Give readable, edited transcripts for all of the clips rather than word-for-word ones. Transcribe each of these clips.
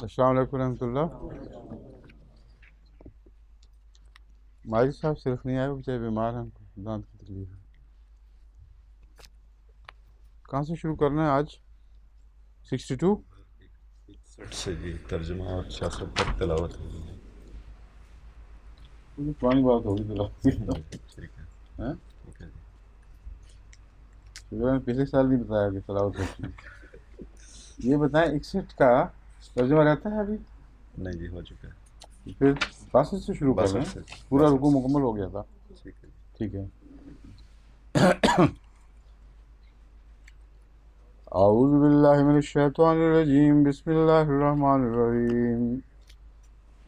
السلام علیکم ورحمۃ اللہ. مالک صاحب صرف نہیں آئے، وہ بچے بیمار ہیں، دانت کی تکلیف ہے. کہاں سے شروع کرنا ہے آج؟ 62. 61 سے جی ترجمہ اور 66 تک تلاوت ہوگی. پرانی بات ہوگی ٹھیک ہے ٹھیک ہے جی. پچھلے سال نہیں بتایا کہ تلاوت ہوتی ہے. یہ بتائیں 61 کا ترجمہ رہتا ہے ابھی؟ نہیں جی ہو چکا ہے. پھر 62 سے شروع کر رہے 62 ہیں. سے پورا 62 رکوع سے مکمل ہو گیا تھا. ٹھیک ہے. ٹھیک ہے. اعوذ باللہ من الشیطان الرجیم، بسم اللہ الرحمن الرحیم.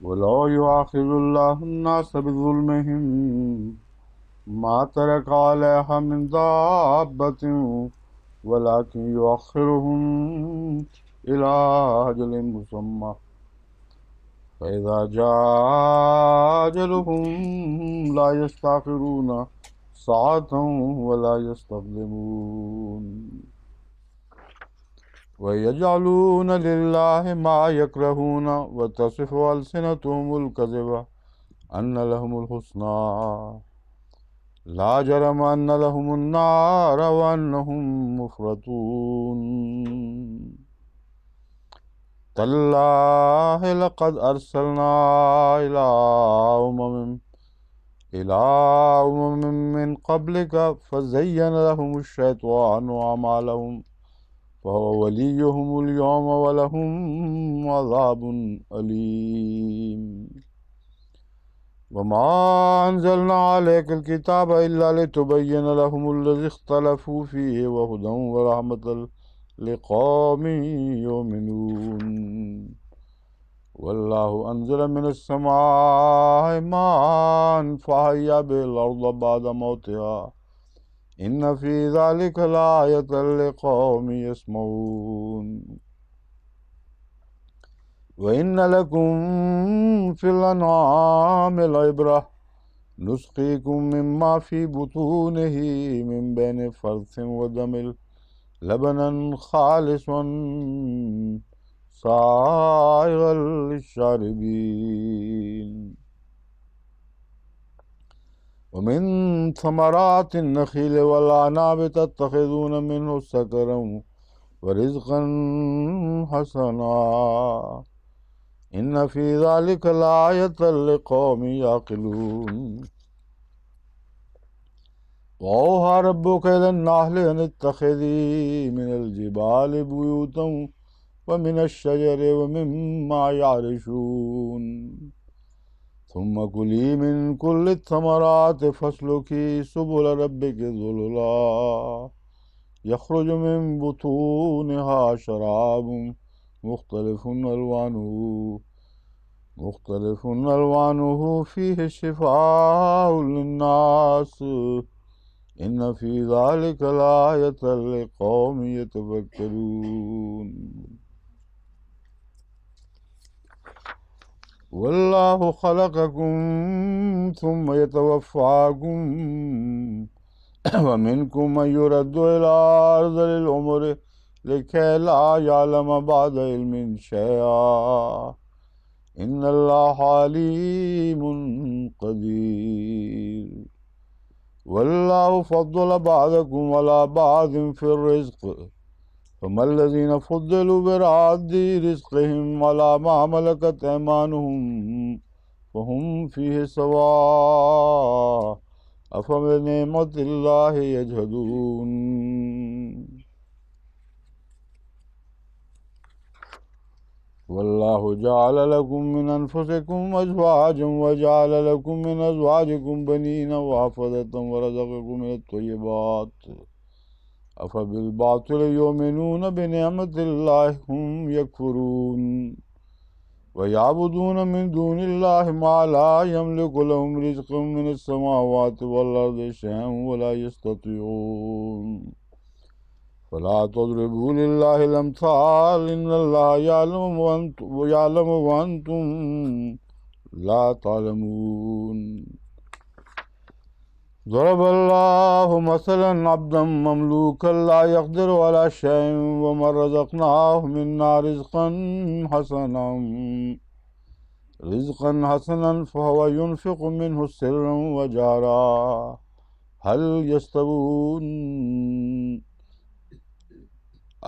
وَلَوْ يُؤَاخِذُ اللَّهُ النَّاسَ بِظُلْمِهِم مَا تَرَكَ عَلَيْهَا مِن دَابَّةٍ وَلَكِنْ يُؤَخِّرُهُمْ إِلَىٰ أَجَلٍ مُّسَمًّى فَإِذَا جَاءَ أَجَلُهُمْ لَا يَسْتَأْخِرُونَ سَاعَةً وَلَا يَسْتَقْدِمُونَ. وَيَجْعَلُونَ لِلَّهِ مَا يَكْرَهُونَ وَتَصِفُ أَلْسِنَتُهُمُ الْكَذِبَ أَنَّ لَهُمُ الْحُسْنَىٰ لَا جَرَمَ أَنَّ لَهُمُ النَّارَ وَأَنَّهُمْ مُفْرَطُونَ. تَاللَّهِ لَقَدْ أَرْسَلْنَا إِلَىٰ أُمَمٍ مِّن قَبْلِكَ فَزَيَّنَ لَهُمُ الشَّيْطَانُ أَعْمَالَهُمْ فهو وليهم اليوم ولهم عذاب أليم. وما أنزلنا عليك الكتاب إلا لتبين لهم الذي اختلفوا فيه وهدى ورحمة لقوم يؤمنون. والله أنزل من السماء ماء فأحيا به الأرض بعد موتها إن في ذلك لآية لقوم يسمعون. وإن لكم في الأنعام لعبرة نسقيكم مما في بطونه من بين فرث ودم لبنا خالصا سائغا للشاربين. ومن ثمرات النخيل والأعناب تتخذون منه سكرا ورزقا حسنا إن في ذلك لآية لقوم يعقلون. وأوحى ربك إلى النحل أن اتخذي من الجبال بيوتا ومن الشجر ومما يعرشون ثم كلي من كل الثمرات فاسلكي سبل ربك ذللا يخرج من بطونها شراب مختلف ألوانه فيه شفاء للناس إن في ذلك لآية لقوم يتفكرون. والله خلقكم ثم يتوفاكم ومنكم من يرد إلى أرذل العمر لكي لا يعلم بعد علم شيئا إن الله عليم قدير. والله فضل بعضكم على بعض في الرزق فما الذين فضلوا براد رزقهم على ما ملكت أيمانهم فهم فيه سواء أفبنعمة الله يجحدون. والله جعل لكم من أنفسكم أزواجا وجعل لكم من أزواجكم بنين وحفظة ورزقكم من الطيبات أفبالباطل يؤمنون بنعمة الله هم يكفرون. ويعبدون من دون الله ما لا يملك لهم رزقا من السماوات والأرض شيئا ولا يستطيعون. فلا تضربوا لله الأمثال إن الله يعلم وأنتم لا تعلمون. ضرب الله مثلا عبدا مملوكا لا يقدر على شيء ومن رزقناه منا رزقا حسنا فهو ينفق منه سرا وجهرا هل يستوون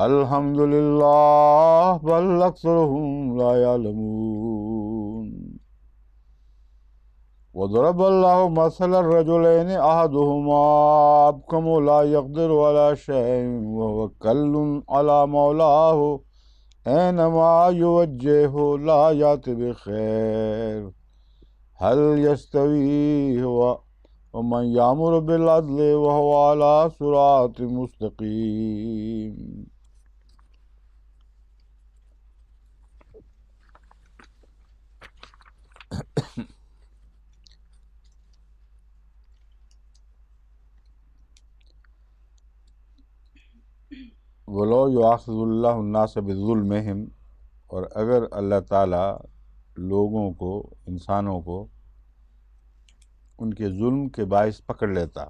الحمد لله بل أكثرهم لا يعلمون وضرب الله مثلا الرجلين أحدهما أبكم لا يقدر على شيء وهو كل على مولاه أينما يوجهه لا يأتي بخير هل يستوي هو ومن يأمر بالعدل وهو على صراط مستقيم. وَلَوْ يُؤَاخِذُ اللَّهُ النَّاسَ بِظُلْمِهِمْ، اور اگر اللہ تعالیٰ لوگوں کو، انسانوں کو ان کے ظلم کے باعث پکڑ لیتا،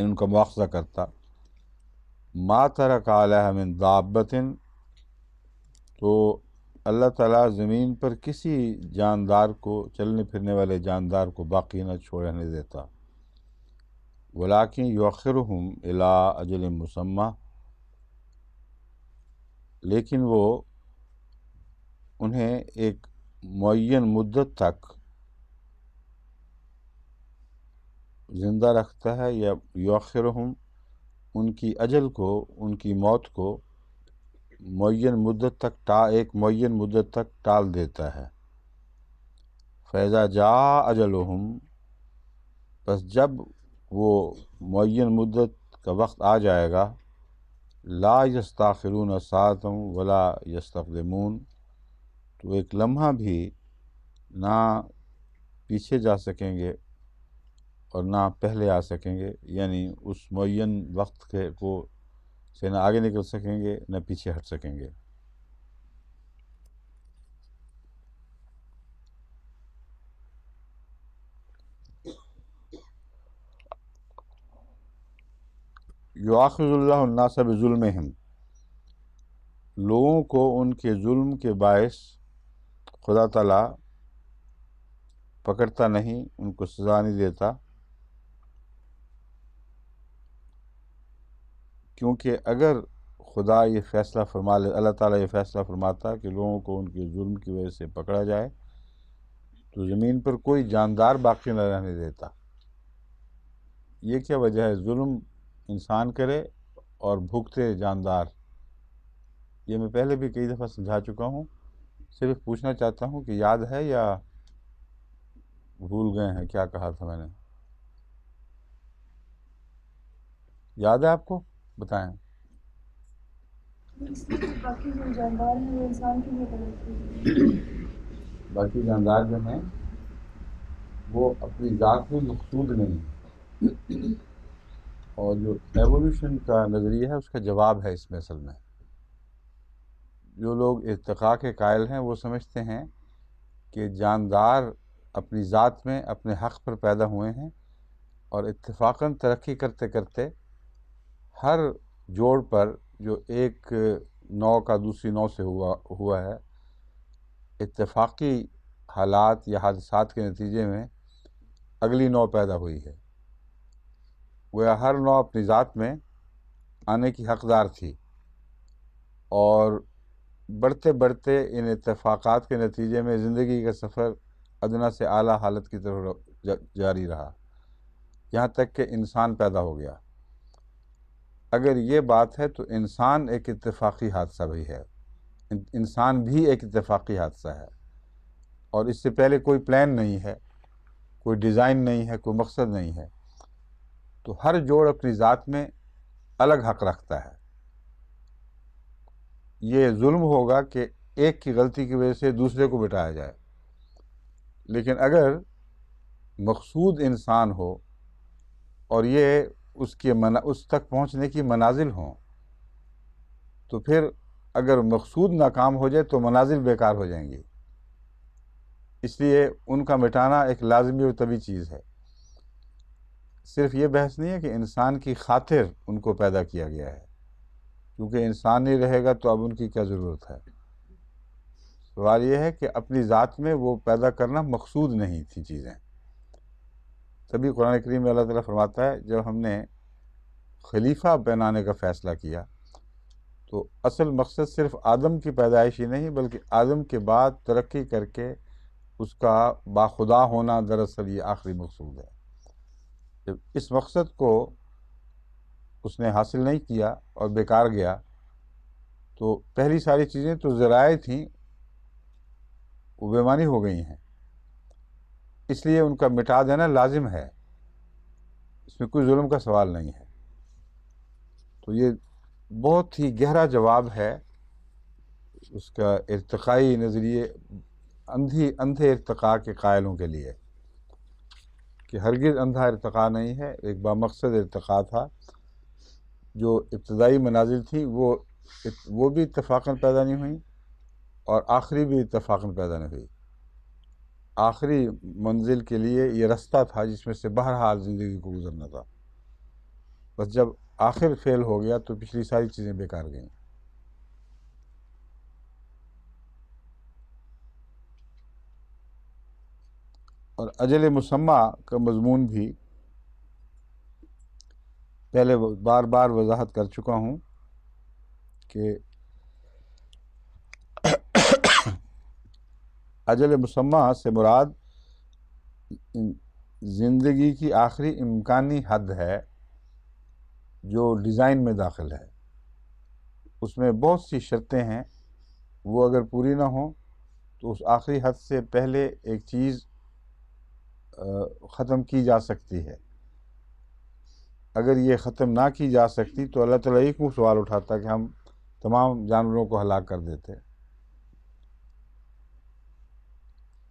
ان کا مواخذہ کرتا، ما ترک علیہا من دابۃ، تو اللہ تعالیٰ زمین پر کسی جاندار کو، چلنے پھرنے والے جاندار کو باقی نہ چھوڑنے دیتا، ولیکن یؤخرہم الی اجل مسمى، لیکن وہ انہیں ایک معین مدت تک زندہ رکھتا ہے، یا یؤخرہم، ان کی اجل کو، ان کی موت کو معین مدت تک ایک معین مدت تک ٹال دیتا ہے۔ فَإِذَا جَاءَ أَجَلُهُمْ، بس جب وہ معین مدت کا وقت آ جائے گا، لا يستاخرون ساعة ولا يستقدمون، تو ایک لمحہ بھی نہ پیچھے جا سکیں گے اور نہ پہلے آ سکیں گے، یعنی اس معین وقت کو سے نہ آگے نکل سکیں گے نہ پیچھے ہٹ سکیں گے۔ یؤاخذ اللہ الناس بظلمہم، لوگوں کو ان کے ظلم کے باعث خدا تعالیٰ پکڑتا نہیں، ان کو سزا نہیں دیتا، کیونکہ اگر خدا یہ فیصلہ اللہ تعالیٰ یہ فیصلہ فرماتا کہ لوگوں کو ان کے ظلم کی وجہ سے پکڑا جائے تو زمین پر کوئی جاندار باقی نہ رہنے دیتا۔ یہ کیا وجہ ہے؟ ظلم انسان کرے اور بھگتے جاندار۔ یہ میں پہلے بھی کئی دفعہ سمجھا چکا ہوں، صرف پوچھنا چاہتا ہوں کہ یاد ہے یا بھول گئے ہیں کیا کہا تھا میں نے؟ یاد ہے آپ کو؟ بتائیں۔ باقی جو جاندار ہیں وہ انسان کے لیے غلط، باقی جاندار جو ہیں وہ اپنی ذات میں مقصود نہیں ہیں، اور جو ایوولوشن کا نظریہ ہے اس کا جواب ہے اس میں اصل میں۔ جو لوگ ارتقاء کے قائل ہیں وہ سمجھتے ہیں کہ جاندار اپنی ذات میں اپنے حق پر پیدا ہوئے ہیں، اور اتفاقاً ترقی کرتے کرتے ہر جوڑ پر جو ایک نوع کا دوسری نوع سے ہوا ہے، اتفاقی حالات یا حادثات کے نتیجے میں اگلی نوع پیدا ہوئی ہے۔ گویا ہر نوع اپنی ذات میں آنے کی حقدار تھی، اور بڑھتے بڑھتے ان اتفاقات کے نتیجے میں زندگی کا سفر ادنا سے اعلیٰ حالت کی طرف جاری رہا، یہاں تک کہ انسان پیدا ہو گیا۔ اگر یہ بات ہے تو انسان ایک اتفاقی حادثہ بھی ہے، انسان بھی ایک اتفاقی حادثہ ہے، اور اس سے پہلے کوئی پلان نہیں ہے، کوئی ڈیزائن نہیں ہے، کوئی مقصد نہیں ہے۔ تو ہر جوڑ اپنی ذات میں الگ حق رکھتا ہے۔ یہ ظلم ہوگا کہ ایک کی غلطی کی وجہ سے دوسرے کو بٹایا جائے، لیکن اگر مقصود انسان ہو اور یہ اس تک پہنچنے کی منازل ہوں، تو پھر اگر مقصود ناکام ہو جائے تو منازل بیکار ہو جائیں گی، اس لیے ان کا مٹانا ایک لازمی اور طبیعی چیز ہے۔ صرف یہ بحث نہیں ہے کہ انسان کی خاطر ان کو پیدا کیا گیا ہے، کیونکہ انسان نہیں رہے گا تو اب ان کی کیا ضرورت ہے۔ سوال یہ ہے کہ اپنی ذات میں وہ پیدا کرنا مقصود نہیں تھی چیزیں۔ تبھی قرآن کریم میں اللہ تعالیٰ فرماتا ہے جب ہم نے خلیفہ بنانے کا فیصلہ کیا تو اصل مقصد صرف آدم کی پیدائش ہی نہیں بلکہ آدم کے بعد ترقی کر کے اس کا باخدا ہونا دراصل یہ آخری مقصود ہے۔ جب اس مقصد کو اس نے حاصل نہیں کیا اور بیکار گیا تو پہلی ساری چیزیں تو ذرائع تھیں وہ بے معنی ہو گئی ہیں، اس لیے ان کا مٹا دینا لازم ہے، اس میں کوئی ظلم کا سوال نہیں ہے۔ تو یہ بہت ہی گہرا جواب ہے اس کا ارتقائی نظریے اندھے ارتقاء کے قائلوں کے لیے، کہ ہرگز اندھا ارتقاء نہیں ہے، ایک بامقصد ارتقاء تھا۔ جو ابتدائی منازل تھیں وہ بھی اتفاقاً پیدا نہیں ہوئیں اور آخری بھی اتفاقاً پیدا نہیں ہوئی۔ آخری منزل کے لیے یہ رستہ تھا جس میں سے بہرحال زندگی کو گزرنا تھا، بس جب آخر فیل ہو گیا تو پچھلی ساری چیزیں بیکار گئیں۔ اور اجل مسمہ کا مضمون بھی پہلے بار بار وضاحت کر چکا ہوں کہ اجل مسمہ سے مراد زندگی کی آخری امکانی حد ہے جو ڈیزائن میں داخل ہے۔ اس میں بہت سی شرطیں ہیں، وہ اگر پوری نہ ہوں تو اس آخری حد سے پہلے ایک چیز ختم کی جا سکتی ہے۔ اگر یہ ختم نہ کی جا سکتی تو اللہ تعالیٰ ایک منہ سوال اٹھاتا کہ ہم تمام جانوروں کو ہلاک کر دیتے۔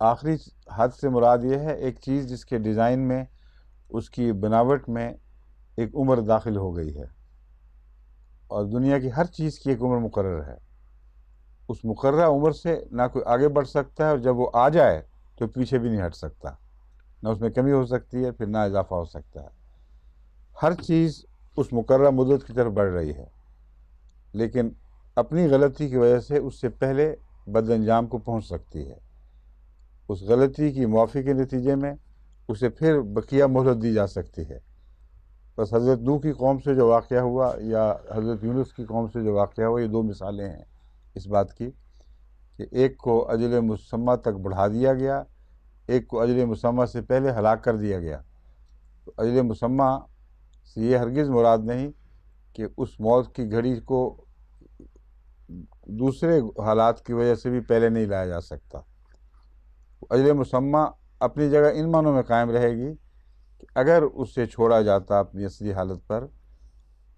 آخری حد سے مراد یہ ہے ایک چیز جس کے ڈیزائن میں، اس کی بناوٹ میں ایک عمر داخل ہو گئی ہے، اور دنیا کی ہر چیز کی ایک عمر مقرر ہے۔ اس مقررہ عمر سے نہ کوئی آگے بڑھ سکتا ہے، اور جب وہ آ جائے تو پیچھے بھی نہیں ہٹ سکتا، نہ اس میں کمی ہو سکتی ہے پھر نہ اضافہ ہو سکتا ہے۔ ہر چیز اس مقررہ مدت کی طرف بڑھ رہی ہے، لیکن اپنی غلطی کی وجہ سے اس سے پہلے بد انجام کو پہنچ سکتی ہے۔ اس غلطی کی معافی کے نتیجے میں اسے پھر بقیہ مہلت دی جا سکتی ہے۔ بس حضرت نوح کی قوم سے جو واقعہ ہوا یا حضرت یونس کی قوم سے جو واقعہ ہوا، یہ دو مثالیں ہیں اس بات کی کہ ایک کو اجل مسمہ تک بڑھا دیا گیا، ایک کو اجل مسمہ سے پہلے ہلاک کر دیا گیا۔ تو اجل مسمہ سے یہ ہرگز مراد نہیں کہ اس موت کی گھڑی کو دوسرے حالات کی وجہ سے بھی پہلے نہیں لایا جا سکتا۔ اجل مسمہ اپنی جگہ ان معنوں میں قائم رہے گی کہ اگر اس سے چھوڑا جاتا اپنی اصلی حالت پر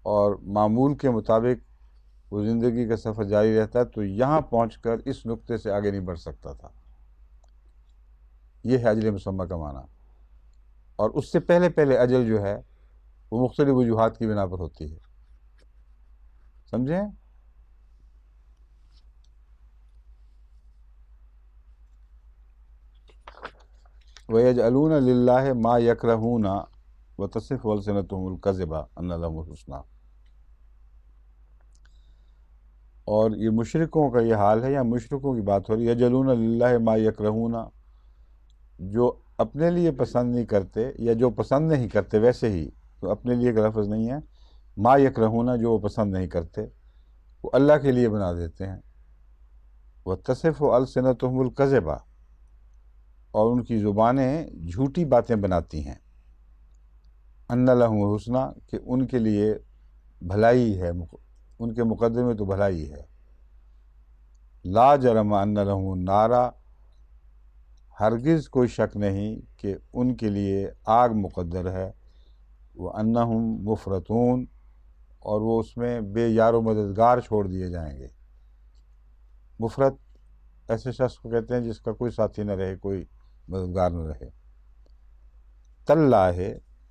اور معمول کے مطابق وہ زندگی کا سفر جاری رہتا تو یہاں پہنچ کر اس نقطے سے آگے نہیں بڑھ سکتا تھا۔ یہ ہے اجل مسمہ کا معنی۔ اور اس سے پہلے پہلے اجل جو ہے وہ مختلف وجوہات کی بنا پر ہوتی ہے، سمجھیں؟ وَيَجْعَلُونَ لِلَّهِ مَا يَكْرَهُونَ وَتَصِفُ أَلْسِنَتُهُمُ الْكَذِبَ أَنَّ لَهُمُ الْحُسْنَى۔ اور یہ مشرکوں کا یہ حال ہے، یا مشرکوں کی بات ہو رہی ہے، یجعلون للہ ما یکرہون، جو اپنے لیے پسند نہیں کرتے یا جو پسند نہیں کرتے، ویسے ہی تو اپنے لیے کا لفظ نہیں ہے، ما یکرہون جو وہ پسند نہیں کرتے وہ اللہ کے لیے بنا دیتے ہیں۔ وتصف السنتہم الکذب، اور ان کی زبانیں جھوٹی باتیں بناتی ہیں۔ ان لہم الحسنی، کہ ان کے لیے بھلائی ہے، ان کے مقدر میں تو بھلائی ہے۔ لا جرم ان لہم النار، ہرگز کوئی شک نہیں کہ ان کے لیے آگ مقدر ہے۔ وانہم مفرطون، اور وہ اس میں بے یار و مددگار چھوڑ دیے جائیں گے۔ مفرط ایسے شخص کو کہتے ہیں جس کا کوئی ساتھی نہ رہے، کوئی مددگار نہ رہے۔ تاللہ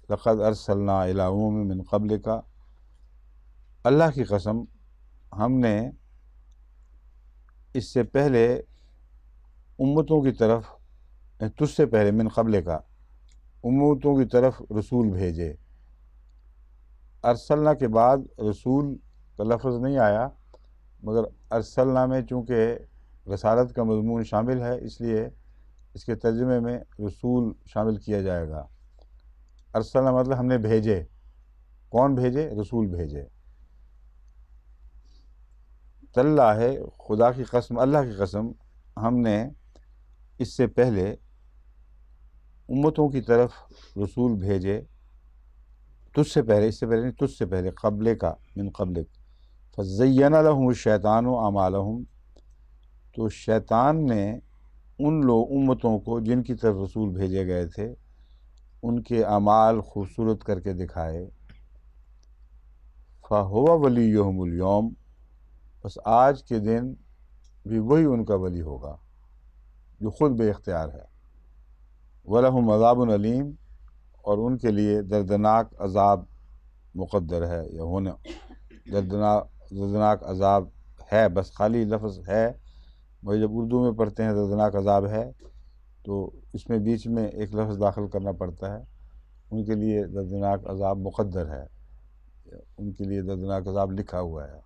لقد ارسلنا الی امم من قبلک، اللہ کی قسم ہم نے اس سے پہلے امتوں کی طرف، تجھ سے پہلے، من قبل کا امتوں کی طرف رسول بھیجے۔ ارسلنا کے بعد رسول کا لفظ نہیں آیا، مگر ارسلنا میں چونکہ رسالت کا مضمون شامل ہے اس لیے اس کے ترجمے میں رسول شامل کیا جائے گا۔ ارسلنا مطلب ہم نے بھیجے۔ کون بھیجے؟ رسول بھیجے۔ تاللہ ہے، خدا کی قسم، اللہ کی قسم، ہم نے اس سے پہلے امتوں کی طرف رسول بھیجے، تجھ سے پہلے، اس سے پہلے نہیں، تجھ سے پہلے، قبلے کا، من قبلک، فزین لہم الشیطان اعمالہم، تو شیطان نے ان امتوں کو جن کی طرف رسول بھیجے گئے تھے ان کے اعمال خوبصورت کر کے دکھائے۔ فَهُوَ وَلِيُّهُمُ الْيَوْمَ، بس آج کے دن بھی وہی ان کا ولی ہوگا جو خود بے اختیار ہے۔ وَلَهُمْ عَذَابٌ علیم، اور ان کے لیے دردناک عذاب مقدر ہے، یا ہونا دردناک عذاب ہے، بس خالی لفظ ہے، مگر جب اردو میں پڑھتے ہیں دردناک عذاب ہے تو اس میں بیچ میں ایک لفظ داخل کرنا پڑتا ہے۔ ان کے لیے دردناک عذاب مقدر ہے، ان کے لیے دردناک عذاب لکھا ہوا ہے۔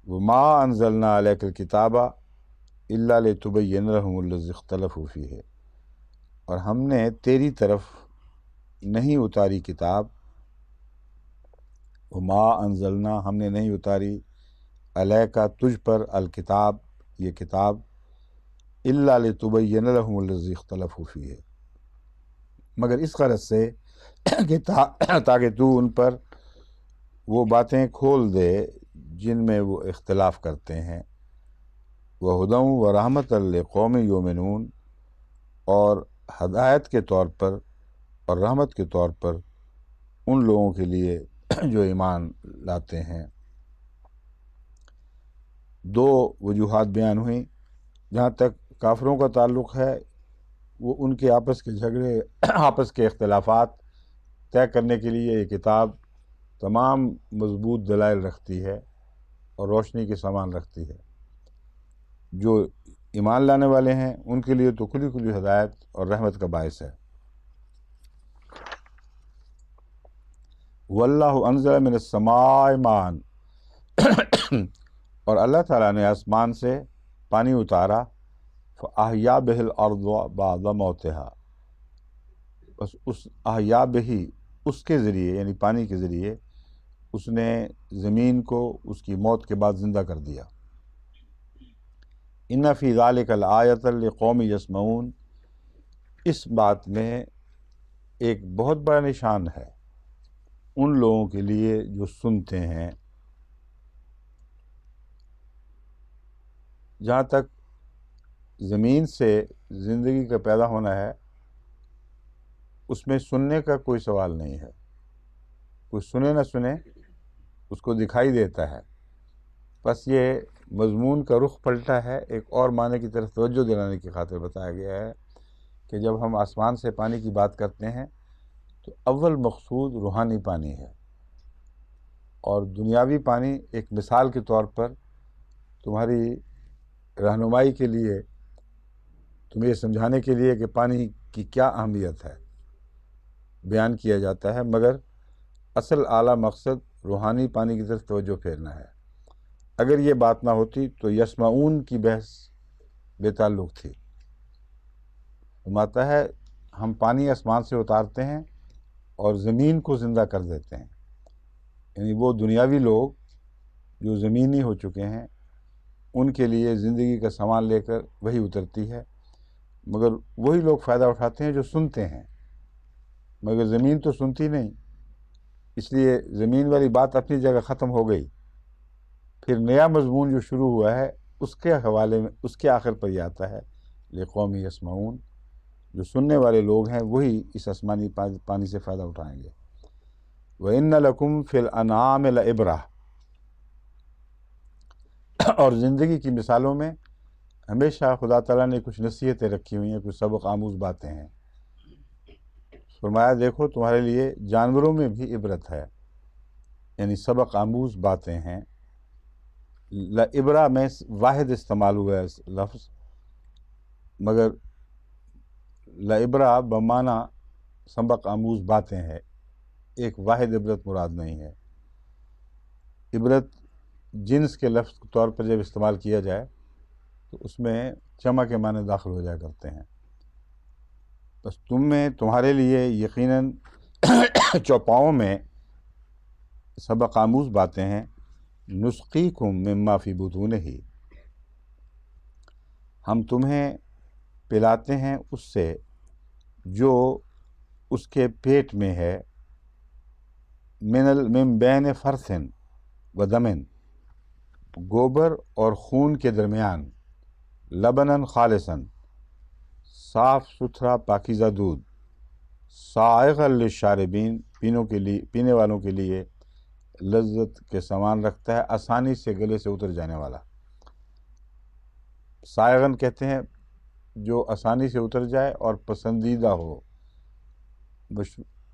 وَمَا أَنزَلْنَا عَلَيْكَ الْكِتَابَ إِلَّا لِتُبَيِّنَ لَهُمُ الَّذِي اخْتَلَفُوا فِيهِ، اور ہم نے تیری طرف نہیں اتاری کتاب، وما انزلنا، ہم نے نہیں اتاری، علیک تجھ پر، الکتاب یہ کتاب، الا لتبین لهم الذی اختلفوا فیہ، مگر اس غرض سے کہ تاکہ تو ان پر وہ باتیں کھول دے جن میں وہ اختلاف کرتے ہیں، وہدی ورحمۃ لقوم یؤمنون، اور ہدایت کے طور پر اور رحمت کے طور پر ان لوگوں کے لیے جو ایمان لاتے ہیں۔ دو وجوہات بیان ہوئیں۔ جہاں تک کافروں کا تعلق ہے، وہ ان کے آپس کے جھگڑے، آپس کے اختلافات طے کرنے کے لیے یہ کتاب تمام مضبوط دلائل رکھتی ہے اور روشنی کے سامان رکھتی ہے۔ جو ایمان لانے والے ہیں ان کے لیے تو کھلی کھلی ہدایت اور رحمت کا باعث ہے۔ واللہ انزل من السماء ماء، اور اللہ تعالیٰ نے آسمان سے پانی اتارا، فاحیا بہ الارض بعد موتها، بس اس احیا بہ، اس کے ذریعے یعنی پانی کے ذریعے اس نے زمین کو اس کی موت کے بعد زندہ کر دیا۔ ان فی ذلک لآیۃ لقوم یسمعون، اس بات میں ایک بہت بڑا نشان ہے ان لوگوں کے لیے جو سنتے ہیں۔ جہاں تک زمین سے زندگی کا پیدا ہونا ہے اس میں سننے کا کوئی سوال نہیں ہے، کوئی سنے نہ سنے اس کو دکھائی دیتا ہے، بس یہ مضمون کا رخ پلٹا ہے، ایک اور معنی کی طرف توجہ دلانے کی خاطر بتایا گیا ہے کہ جب ہم آسمان سے پانی کی بات کرتے ہیں تو اول مقصود روحانی پانی ہے، اور دنیاوی پانی ایک مثال کے طور پر تمہاری رہنمائی کے لیے، تمہیں یہ سمجھانے کے لیے کہ پانی کی کیا اہمیت ہے بیان کیا جاتا ہے، مگر اصل اعلیٰ مقصد روحانی پانی کی طرف توجہ پھیرنا ہے۔ اگر یہ بات نہ ہوتی تو یسمعون کی بحث بے تعلق تھی۔ فرماتا ہے ہم پانی آسمان سے اتارتے ہیں اور زمین کو زندہ کر دیتے ہیں، یعنی وہ دنیاوی لوگ جو زمینی ہو چکے ہیں ان کے لیے زندگی کا سامان لے کر وہی اترتی ہے، مگر وہی لوگ فائدہ اٹھاتے ہیں جو سنتے ہیں، مگر زمین تو سنتی نہیں، اس لیے زمین والی بات اپنی جگہ ختم ہو گئی۔ پھر نیا مضمون جو شروع ہوا ہے اس کے حوالے میں، اس کے آخر پر یہ آتا ہے لقوم یسمعون، جو سننے والے لوگ ہیں وہی اس آسمانی پانی سے فائدہ اٹھائیں گے۔ وَإِنَّ لَكُمْ فِي الْأَنْعَامِ لَعِبْرَةً، اور زندگی کی مثالوں میں ہمیشہ خدا تعالیٰ نے کچھ نصیحتیں رکھی ہوئی ہیں، کچھ سبق آموز باتیں ہیں۔ فرمایا دیکھو تمہارے لیے جانوروں میں بھی عبرت ہے، یعنی سبق آموز باتیں ہیں۔ لعبرہ میں واحد استعمال ہوا ہے لفظ، مگر لعبرہ بمانا سبق آموز باتیں ہیں، ایک واحد عبرت مراد نہیں ہے۔ عبرت جنس کے لفظ کے طور پر جب استعمال کیا جائے تو اس میں جمع کے معنی داخل ہو جایا کرتے ہیں۔ بس تمہارے لیے یقیناً چوپاؤں میں سبق آموز باتیں ہیں۔ نسقیکم مما فی بطونہ، ہم تمہیں پلاتے ہیں اس سے جو اس کے پیٹ میں ہے، من بین فرث و دمن، گوبر اور خون کے درمیان، لبناً خالصاً، صاف ستھرا پاکیزہ دودھ، سائغا للشاربین، پینے والوں کے لیے لذت کے سامان رکھتا ہے، آسانی سے گلے سے اتر جانے والا۔ سائغن کہتے ہیں جو آسانی سے اتر جائے اور پسندیدہ ہو۔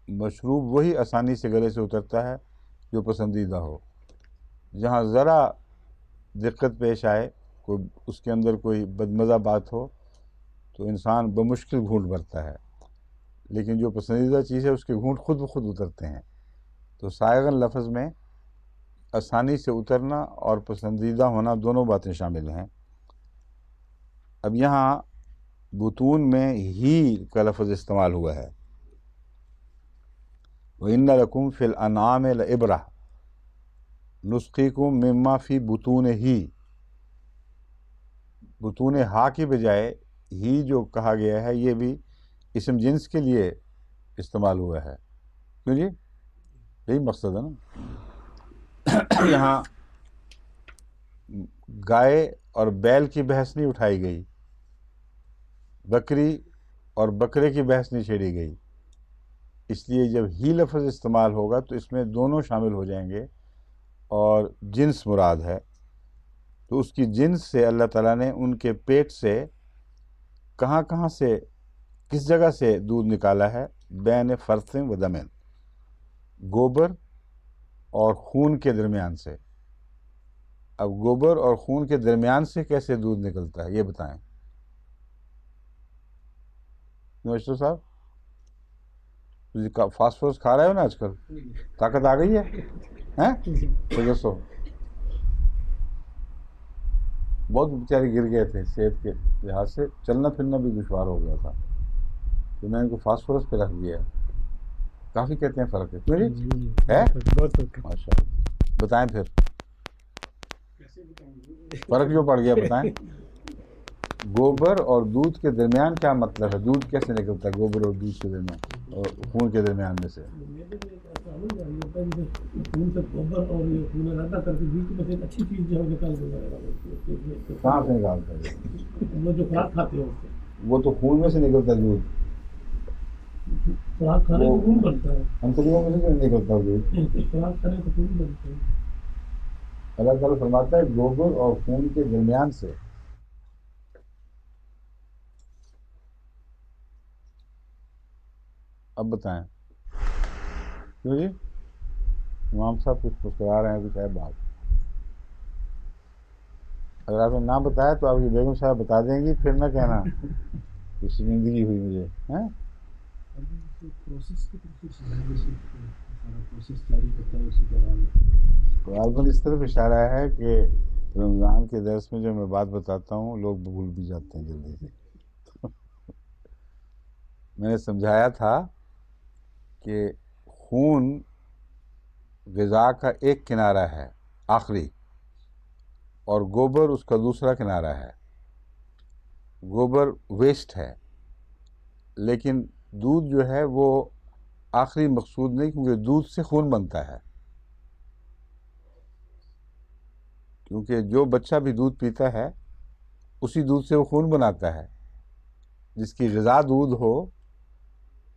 مشروب وہی آسانی سے گلے سے اترتا ہے جو پسندیدہ ہو۔ جہاں ذرا دقت پیش آئے، اس کے اندر کوئی بدمزہ بات ہو تو انسان بمشکل گھونٹ بھرتا ہے، لیکن جو پسندیدہ چیز ہے اس کے گھونٹ خود بخود اترتے ہیں۔ تو سائغن لفظ میں آسانی سے اترنا اور پسندیدہ ہونا دونوں باتیں شامل ہیں۔ اب یہاں بطون میں ہی کا لفظ استعمال ہوا ہے۔ وَإِنَّ لَكُمْ فِي الْأَنْعَامِ لَعِبْرَةً نُسْقِيكُم مِّمَّا فِي بُطُونِهِ، بطون ہا کی بجائے ہی جو کہا گیا ہے یہ بھی اسم جنس کے لیے استعمال ہوا ہے۔ کیوں جی؟ یہی مقصد ہے نا۔ یہاں گائے اور بیل کی بحث نہیں اٹھائی گئی، بکری اور بکرے کی بحث نہیں چھیڑی گئی، اس لیے جب ہی لفظ استعمال ہوگا تو اس میں دونوں شامل ہو جائیں گے اور جنس مراد ہے۔ تو اس کی جنس سے اللہ تعالیٰ نے ان کے پیٹ سے کہاں سے، کس جگہ سے دودھ نکالا ہے؟ بین فرث و دمن، گوبر اور خون کے درمیان سے۔ اب گوبر اور خون کے درمیان سے کیسے دودھ نکلتا ہے یہ بتائیں نوشتر صاحب؟ فاسفورس کھا رہے ہو نا آج کل، طاقت آ گئی ہے تو دسو۔ بہت بیچارے گر گئے تھے صحت کے لحاظ سے، چلنا پھرنا بھی دشوار ہو گیا تھا، تو میں ان کو فاسفورس پہ رکھ دیا۔ کافی کہتے ہیں فرق ہے، کیوں جی ہے؟ ماشاء اللہ، بتائیں پھر فرق جو پڑ گیا بتائیں۔ گوبر اور دودھ کے درمیان کیا مطلب ہے؟ دودھ کیسے نکلتا ہے گوبر اور دودھ کے درمیان اور خون کے درمیان میں سے؟ کہاں سے نکالتا ہے؟ وہ تو خون میں سے نکلتا ہے دودھ، انتڑیوں میں سے نکلتا ہے دودھ۔ اللہ تعالیٰ فرماتا ہے گوبر اور خون کے درمیان سے۔ اب بتائیں کیوں جی؟ امام صاحب کچھ مسکرا رہے ہیں، کچھ ہے بات؟ اگر آپ نے نہ بتایا تو آپ کی بیگم صاحب بتا دیں گی، پھر نہ کہنا کہ شرمندگی ہوئی مجھے۔ غالباً اس طرف اشارہ ہے کہ رمضان کے درس میں جو میں بات بتاتا ہوں لوگ بھول بھی جاتے ہیں جلدی سے۔ میں نے سمجھایا تھا کہ خون غذا کا ایک کنارہ ہے آخری، اور گوبر اس کا دوسرا کنارہ ہے۔ گوبر ویسٹ ہے، لیکن دودھ جو ہے وہ آخری مقصود نہیں، کیونکہ دودھ سے خون بنتا ہے۔ کیونکہ جو بچہ بھی دودھ پیتا ہے اسی دودھ سے وہ خون بناتا ہے۔ جس کی غذا دودھ ہو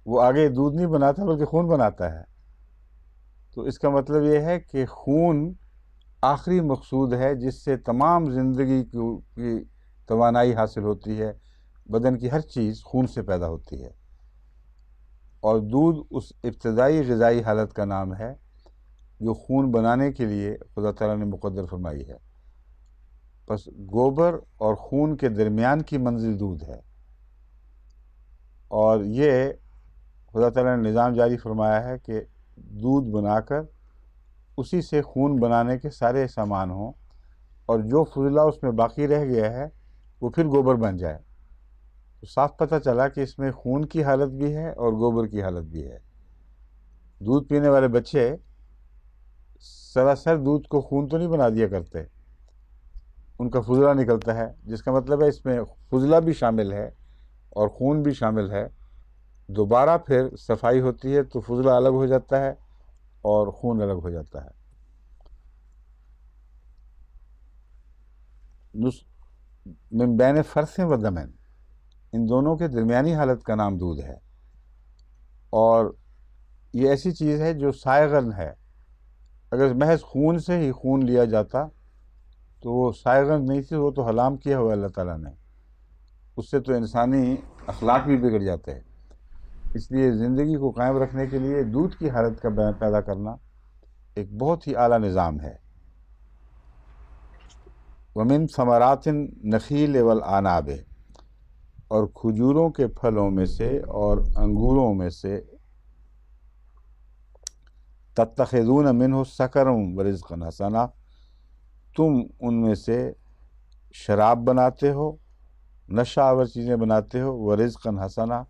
وہ آگے دودھ نہیں بناتا بلکہ خون بناتا ہے۔ تو اس کا مطلب یہ ہے کہ خون آخری مقصود ہے جس سے تمام زندگی کی توانائی حاصل ہوتی ہے، بدن کی ہر چیز خون سے پیدا ہوتی ہے، اور دودھ اس ابتدائی غذائی حالت کا نام ہے جو خون بنانے کے لیے خدا تعالیٰ نے مقدر فرمائی ہے۔ بس گوبر اور خون کے درمیان کی منزل دودھ ہے۔ اور یہ خدا تعالیٰ نے نظام جاری فرمایا ہے کہ دودھ بنا کر اسی سے خون بنانے کے سارے سامان ہوں، اور جو فضلہ اس میں باقی رہ گیا ہے وہ پھر گوبر بن جائے۔ تو صاف پتہ چلا کہ اس میں خون کی حالت بھی ہے اور گوبر کی حالت بھی ہے۔ دودھ پینے والے بچے سراسر دودھ کو خون تو نہیں بنا دیا کرتے، ان کا فضلہ نکلتا ہے، جس کا مطلب ہے اس میں فضلہ بھی شامل ہے اور خون بھی شامل ہے۔ دوبارہ پھر صفائی ہوتی ہے تو فضلہ الگ ہو جاتا ہے اور خون الگ ہو جاتا ہے۔ من بین فرث و دمن، ان دونوں کے درمیانی حالت کا نام دودھ ہے، اور یہ ایسی چیز ہے جو سائغن ہے۔ اگر محض خون سے ہی خون لیا جاتا تو وہ سائغن نہیں تھی، وہ تو حرام کیا ہوا اللہ تعالیٰ نے، اس سے تو انسانی اخلاق بھی بگڑ جاتے ہیں۔ اس لیے زندگی کو قائم رکھنے کے لیے دودھ کی حالت کا پیدا کرنا ایک بہت ہی اعلیٰ نظام ہے۔ ومن ثمرات النخیل والعناب، اور کھجوروں کے پھلوں میں سے اور انگوروں میں سے، تتخذون منہ سکرا ورزقا حسنا، تم ان میں سے شراب بناتے ہو، نشہ آور چیزیں بناتے ہو، ورزقا حسنا،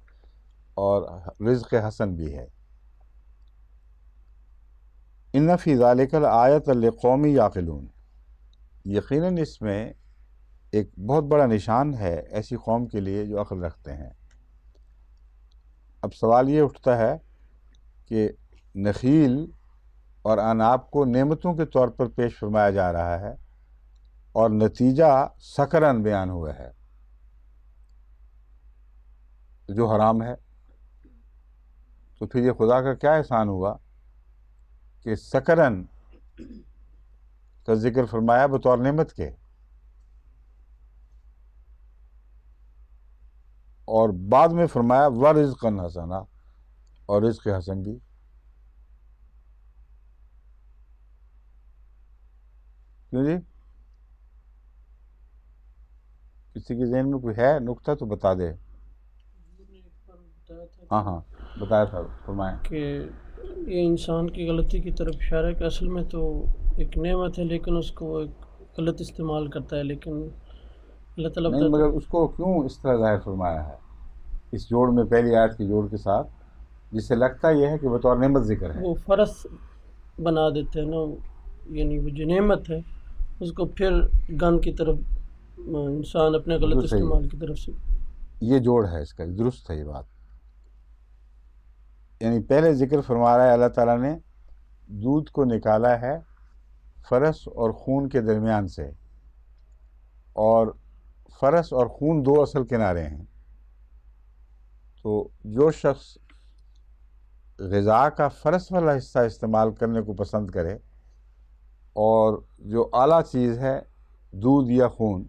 اور رزق حسن بھی ہے۔ ان فی ذلک لآیۃ لقوم یعقلون، یقیناً اس میں ایک بہت بڑا نشان ہے ایسی قوم کے لیے جو عقل رکھتے ہیں۔ اب سوال یہ اٹھتا ہے کہ نخیل اور عناب کو نعمتوں کے طور پر پیش فرمایا جا رہا ہے اور نتیجہ سکرن بیان ہوا ہے جو حرام ہے، تو پھر یہ خدا کا کیا احسان ہوا کہ سکرن کا ذکر فرمایا بطور نعمت کے، اور بعد میں فرمایا ورزقا حسنا، اور رزق حسن بھی۔ کیوں جی؟ کسی کے ذہن میں کوئی ہے نکتہ تو بتا دے۔ ہاں بتایا تھا، فرمائیں کہ یہ انسان کی غلطی کی طرف اشارہ ہے کہ اصل میں تو ایک نعمت ہے لیکن اس کو ایک غلط استعمال کرتا ہے، لیکن اللہ تعالیٰ نہیں، مگر اس کو کیوں اس طرح ظاہر فرمایا ہے اس جوڑ میں، پہلی آیت کی جوڑ کے ساتھ، جس سے لگتا یہ ہے کہ بطور نعمت ذکر ہے۔ وہ فرض بنا دیتے ہیں نا، یعنی وہ جو نعمت ہے اس کو پھر گند کی طرف انسان اپنے غلط استعمال کی طرف سے، یہ جوڑ ہے اس کا، درست ہے یہ بات۔ یعنی پہلے ذکر فرما رہا ہے اللہ تعالیٰ نے دودھ کو نکالا ہے فرس اور خون کے درمیان سے، اور فرس اور خون دو اصل کنارے ہیں۔ تو جو شخص غذا کا فرس والا حصہ استعمال کرنے کو پسند کرے اور جو اعلیٰ چیز ہے دودھ یا خون،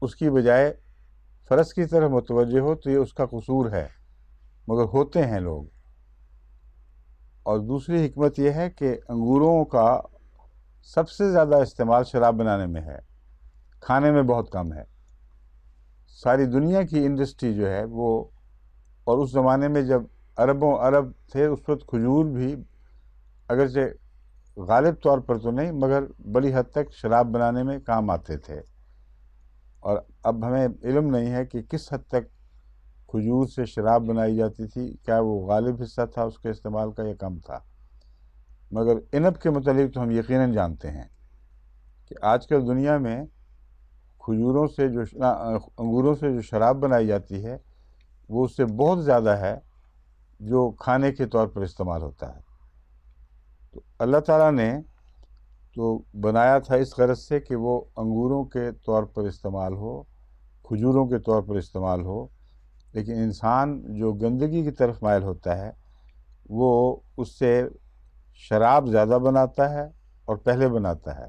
اس کی بجائے فرس کی طرف متوجہ ہو تو یہ اس کا قصور ہے، مگر ہوتے ہیں لوگ۔ اور دوسری حکمت یہ ہے کہ انگوروں کا سب سے زیادہ استعمال شراب بنانے میں ہے، کھانے میں بہت کم ہے۔ ساری دنیا کی انڈسٹری جو ہے وہ، اور اس زمانے میں جب اربوں ارب تھے، اس وقت کھجور بھی اگرچہ غالب طور پر تو نہیں مگر بڑی حد تک شراب بنانے میں کام آتے تھے۔ اور اب ہمیں علم نہیں ہے کہ کس حد تک کھجور سے شراب بنائی جاتی تھی، کیا وہ غالب حصہ تھا اس کے استعمال کا یا کم تھا، مگر عنب کے متعلق تو ہم یقیناً جانتے ہیں کہ آج کل دنیا میں کھجوروں سے انگوروں سے جو شراب بنائی جاتی ہے وہ اس سے بہت زیادہ ہے جو کھانے کے طور پر استعمال ہوتا ہے۔ تو اللہ تعالیٰ نے تو بنایا تھا اس غرض سے کہ وہ انگوروں کے طور پر استعمال ہو، کھجوروں کے طور پر استعمال ہو، لیکن انسان جو گندگی کی طرف مائل ہوتا ہے وہ اس سے شراب زیادہ بناتا ہے اور پہلے بناتا ہے،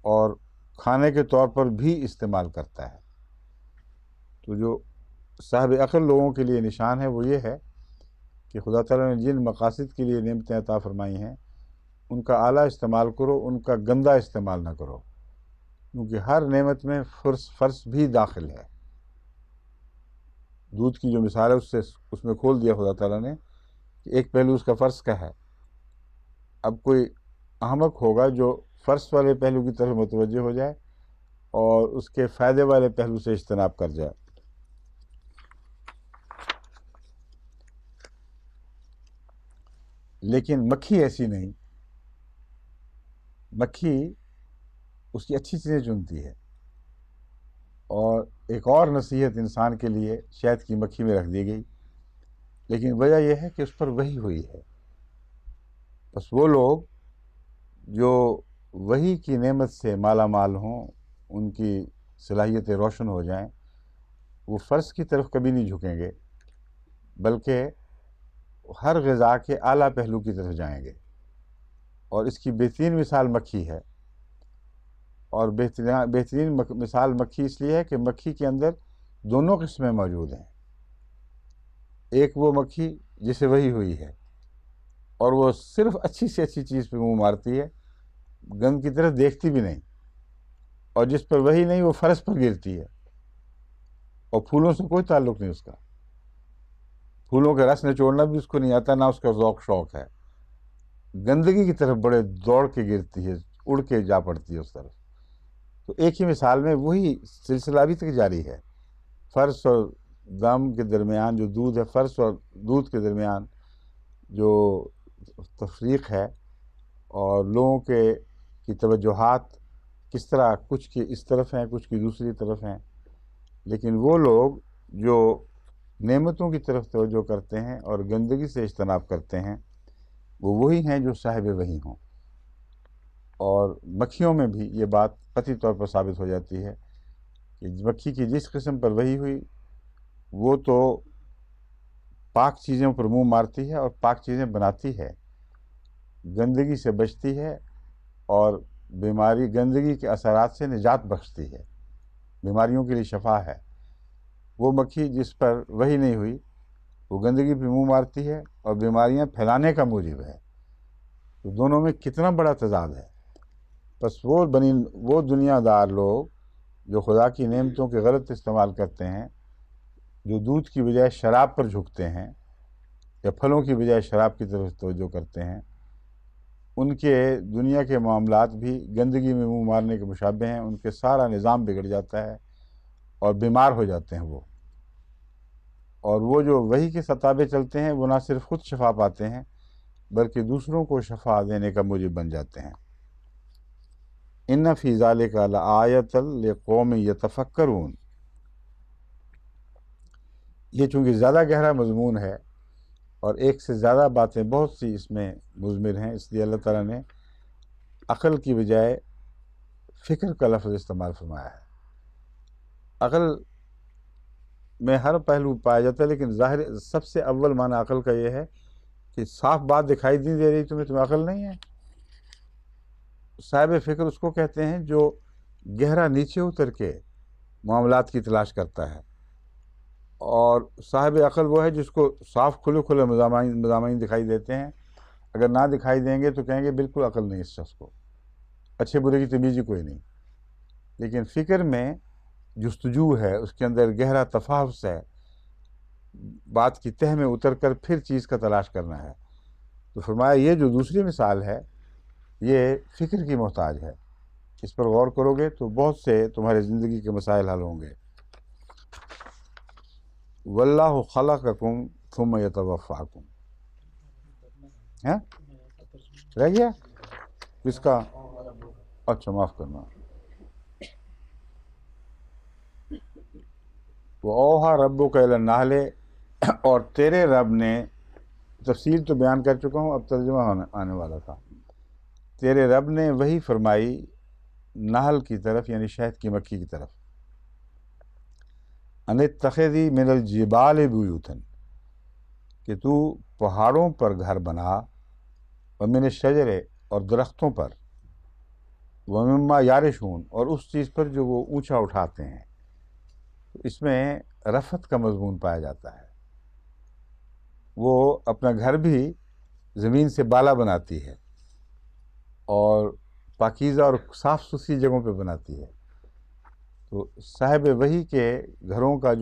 اور کھانے کے طور پر بھی استعمال کرتا ہے۔ تو جو صاحب عقل لوگوں کے لیے نشان ہے وہ یہ ہے کہ خدا تعالیٰ نے جن مقاصد کے لیے نعمتیں عطا فرمائی ہیں ان کا اعلیٰ استعمال کرو، ان کا گندہ استعمال نہ کرو، کیونکہ ہر نعمت میں فرض بھی داخل ہے۔ دودھ کی جو مثال ہے اس میں کھول دیا خدا تعالیٰ نے کہ ایک پہلو اس کا فرض کا ہے. اب کوئی احمق ہوگا جو فرض والے پہلو کی طرف متوجہ ہو جائے اور اس کے فائدے والے پہلو سے اجتناب کر جائے. لیکن مکھی ایسی نہیں. مکھی اس کی اچھی چیزیں چنتی ہے. اور ایک اور نصیحت انسان کے لیے شہد کی مکھی میں رکھ دی گئی، لیکن وجہ یہ ہے کہ اس پر وحی ہوئی ہے. بس وہ لوگ جو وحی کی نعمت سے مالا مال ہوں، ان کی صلاحیتیں روشن ہو جائیں، وہ فرض کی طرف کبھی نہیں جھکیں گے، بلکہ ہر غذا کے اعلیٰ پہلو کی طرف جائیں گے. اور اس کی بہترین مثال مکھی ہے. اور بہترین مثال مکھی اس لیے ہے کہ مکھی کے اندر دونوں قسمیں موجود ہیں. ایک وہ مکھی جسے وحی ہوئی ہے اور وہ صرف اچھی سے اچھی چیز پہ منہ مارتی ہے، گند کی طرف دیکھتی بھی نہیں. اور جس پر وحی نہیں وہ فرض پر گرتی ہے، اور پھولوں سے کوئی تعلق نہیں اس کا. پھولوں کے رس نچوڑنا بھی اس کو نہیں آتا، نہ اس کا ذوق شوق ہے. گندگی کی طرف بڑے دوڑ کے گرتی ہے، اڑ کے جا پڑتی ہے اس طرف. تو ایک ہی مثال میں وہی سلسلہ ابھی تک جاری ہے. فرض اور دم کے درمیان جو دودھ ہے، فرض اور دودھ کے درمیان جو تفریق ہے، اور لوگوں کی توجہات کس طرح کچھ کی اس طرف ہیں، کچھ کی دوسری طرف ہیں. لیکن وہ لوگ جو نعمتوں کی طرف توجہ کرتے ہیں اور گندگی سے اجتناب کرتے ہیں، وہ وہی ہیں جو صاحب وحی ہوں. اور مکھیوں میں بھی یہ بات قطعی طور پر ثابت ہو جاتی ہے کہ مکھی کی جس قسم پر وحی ہوئی، وہ تو پاک چیزوں پر منہ مارتی ہے اور پاک چیزیں بناتی ہے، گندگی سے بچتی ہے، اور گندگی کے اثرات سے نجات بخشتی ہے، بیماریوں کے لیے شفا ہے. وہ مکھی جس پر وحی نہیں ہوئی، وہ گندگی پہ منہ مارتی ہے اور بیماریاں پھیلانے کا موجب ہے. تو دونوں میں کتنا بڑا تضاد ہے. بس وہ دنیا دار لوگ جو خدا کی نعمتوں کے غلط استعمال کرتے ہیں، جو دودھ کی بجائے شراب پر جھکتے ہیں یا پھلوں کی بجائے شراب کی طرف توجہ کرتے ہیں، ان کے دنیا کے معاملات بھی گندگی میں منہ مارنے کے مشابہ ہیں. ان کے سارا نظام بگڑ جاتا ہے اور بیمار ہو جاتے ہیں وہ. اور وہ جو وحی کے سطح چلتے ہیں، وہ نہ صرف خود شفا پاتے ہیں بلکہ دوسروں کو شفا دینے کا موجب بن جاتے ہیں. ان فی ذالک لآیۃ لقوم یتفکرون. یہ چونکہ زیادہ گہرا مضمون ہے اور ایک سے زیادہ باتیں بہت سی اس میں مضمر ہیں، اس لیے اللہ تعالیٰ نے عقل کی بجائے فکر کا لفظ استعمال فرمایا ہے. عقل میں ہر پہلو پایا جاتا ہے، لیکن ظاہر سب سے اول معنی عقل کا یہ ہے کہ صاف بات دکھائی نہیں دے رہی تمہیں عقل نہیں ہے. صاحب فکر اس کو کہتے ہیں جو گہرا نیچے اتر کے معاملات کی تلاش کرتا ہے، اور صاحب عقل وہ ہے جس کو صاف کھلے مضامین دکھائی دیتے ہیں. اگر نہ دکھائی دیں گے تو کہیں گے بالکل عقل نہیں اس شخص کو، اچھے برے کی تمیز ہی کوئی نہیں. لیکن فکر میں جستجو ہے، اس کے اندر گہرا تفحص ہے، بات کی تہ میں اتر کر پھر چیز کا تلاش کرنا ہے. تو فرمایا یہ جو دوسری مثال ہے یہ فکر کی محتاج ہے. اس پر غور کرو گے تو بہت سے تمہارے زندگی کے مسائل حل ہوں گے. واللہ خلقکم ثم یتوفاکم. رہ گیا کس کا؟ اچھا معاف کرنا. وَأَوْحَىٰ رَبُّكَ إِلَى النَّحْلِ. اور تیرے رب نے، تفصیل تو بیان کر چکا ہوں، اب ترجمہ آنے والا تھا. تیرے رب نے وہی فرمائی نحل کی طرف، یعنی شہد کی مکھی کی طرف، ان اتخذی من الجبال بیوتن، کہ تو پہاڑوں پر گھر بنا، ومن الشجر، اور درختوں پر، ومما یارشون، اور اس چیز پر جو وہ اونچا اٹھاتے ہیں. اس میں رفعت کا مضمون پایا جاتا ہے. وہ اپنا گھر بھی زمین سے بالا بناتی ہے اور پاکیزہ اور صاف ستھری جگہوں پہ بناتی ہے. تو صاحب وحی کے گھروں کا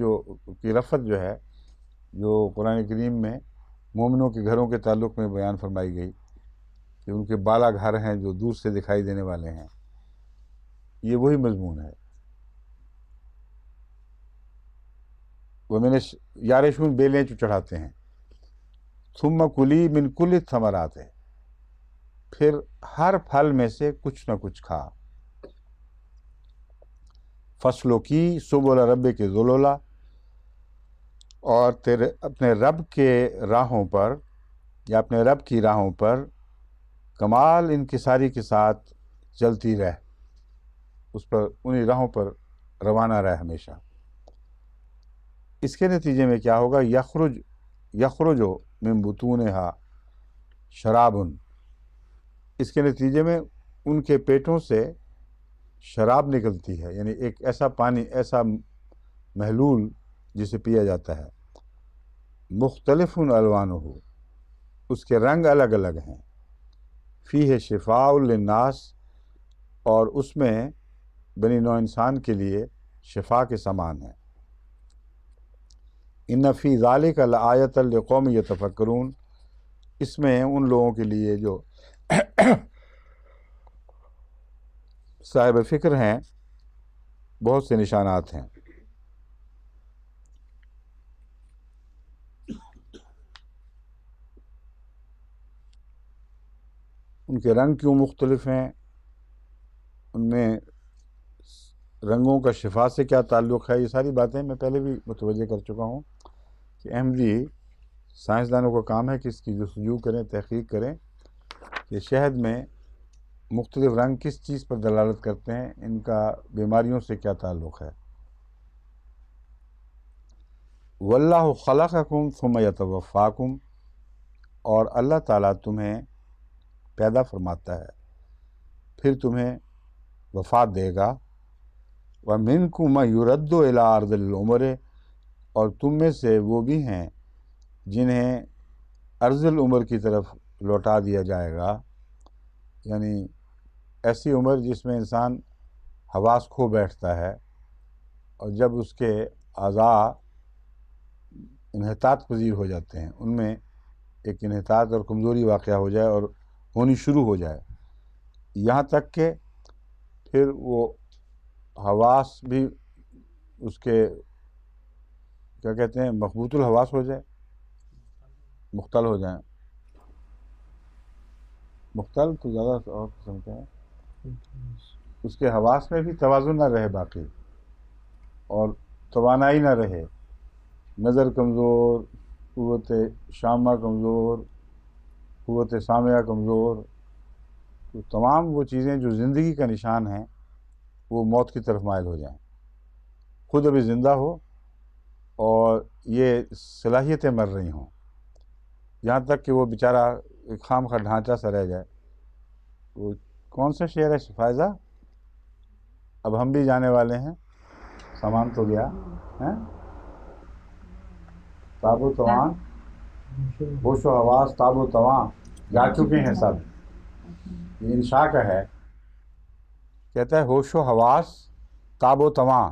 کی رفت جو ہے، جو قرآن کریم میں مومنوں کے گھروں کے تعلق میں بیان فرمائی گئی کہ ان کے بالا گھر ہیں جو دور سے دکھائی دینے والے ہیں، یہ وہی مضمون ہے۔ وہ میں نے یارشون بیلیں جو چڑھاتے ہیں، ثم کلی من کل الثمرات ہے، پھر ہر پھل میں سے کچھ نہ کچھ کھا، فصلوں کی سبل رب کے ذلولا، اور تیرے اپنے رب کے راہوں پر یا اپنے رب کی راہوں پر کمال انکساری کے ساتھ چلتی رہ، اس پر انہی راہوں پر روانہ رہ ہمیشہ۔ اس کے نتیجے میں کیا ہوگا؟ یخرج من بطونہا شراب، اس کے نتیجے میں ان کے پیٹوں سے شراب نکلتی ہے، یعنی ایک ایسا پانی، ایسا محلول جسے پیا جاتا ہے، مختلف الوانہ، اس کے رنگ الگ الگ ہیں، فیہ شفاء للناس، اور اس میں بنی نوع انسان کے لیے شفا کے سامان ہے۔ ان فی ذالک لآیۃ لقوم یتفکرون، اس میں ان لوگوں کے لیے جو صاحب فکر ہیں بہت سے نشانات ہیں۔ ان کے رنگ کیوں مختلف ہیں، ان میں رنگوں کا شفا سے کیا تعلق ہے، یہ ساری باتیں میں پہلے بھی متوجہ کر چکا ہوں کہ احمدی سائنسدانوں کا کام ہے کہ اس کی جستجو کریں، تحقیق کریں کہ شہد میں مختلف رنگ کس چیز پر دلالت کرتے ہیں، ان کا بیماریوں سے کیا تعلق ہے۔ واللہ خلقکم ثم یتوفاکم، اور اللہ تعالیٰ تمہیں پیدا فرماتا ہے پھر تمہیں وفات دے گا۔ وَمِنْكُم مَّن يُرَدُّ إِلَىٰ أَرْذِلِ الْعُمُرِ، اور تم میں سے وہ بھی ہیں جنہیں ارض العمر کی طرف لوٹا دیا جائے گا، یعنی ایسی عمر جس میں انسان حواس کھو بیٹھتا ہے، اور جب اس کے اعضاء انحطاط پذیر ہو جاتے ہیں، ان میں ایک انحطاط اور کمزوری واقع ہو جائے اور ہونی شروع ہو جائے، یہاں تک کہ پھر وہ حواس بھی اس کے کیا کہتے ہیں مخبوط الحواس ہو جائے، مختل ہو جائیں۔ مختل تو زیادہ اور قسم کے ہیں، اس کے حواس میں بھی توازن نہ رہے باقی، اور توانائی نہ رہے، نظر کمزور، قوت شامہ کمزور، قوت سامعہ کمزور، تو تمام وہ چیزیں جو زندگی کا نشان ہیں وہ موت کی طرف مائل ہو جائیں، خود ابھی زندہ ہو اور یہ صلاحیتیں مر رہی ہوں، یہاں تک کہ وہ بیچارہ ایک خام خواہ ڈھانچہ سا رہ جائے۔ وہ کون سا شعر ہے فائزہ؟ اب ہم بھی جانے والے ہیں، سامان تو گیا ہیں، تاب و توان، ہوش و حواس تاب و توان جا چکے ہیں سب، یہ انشاء کا ہے، کہتا ہے ہوش و حواس تاب و تواں،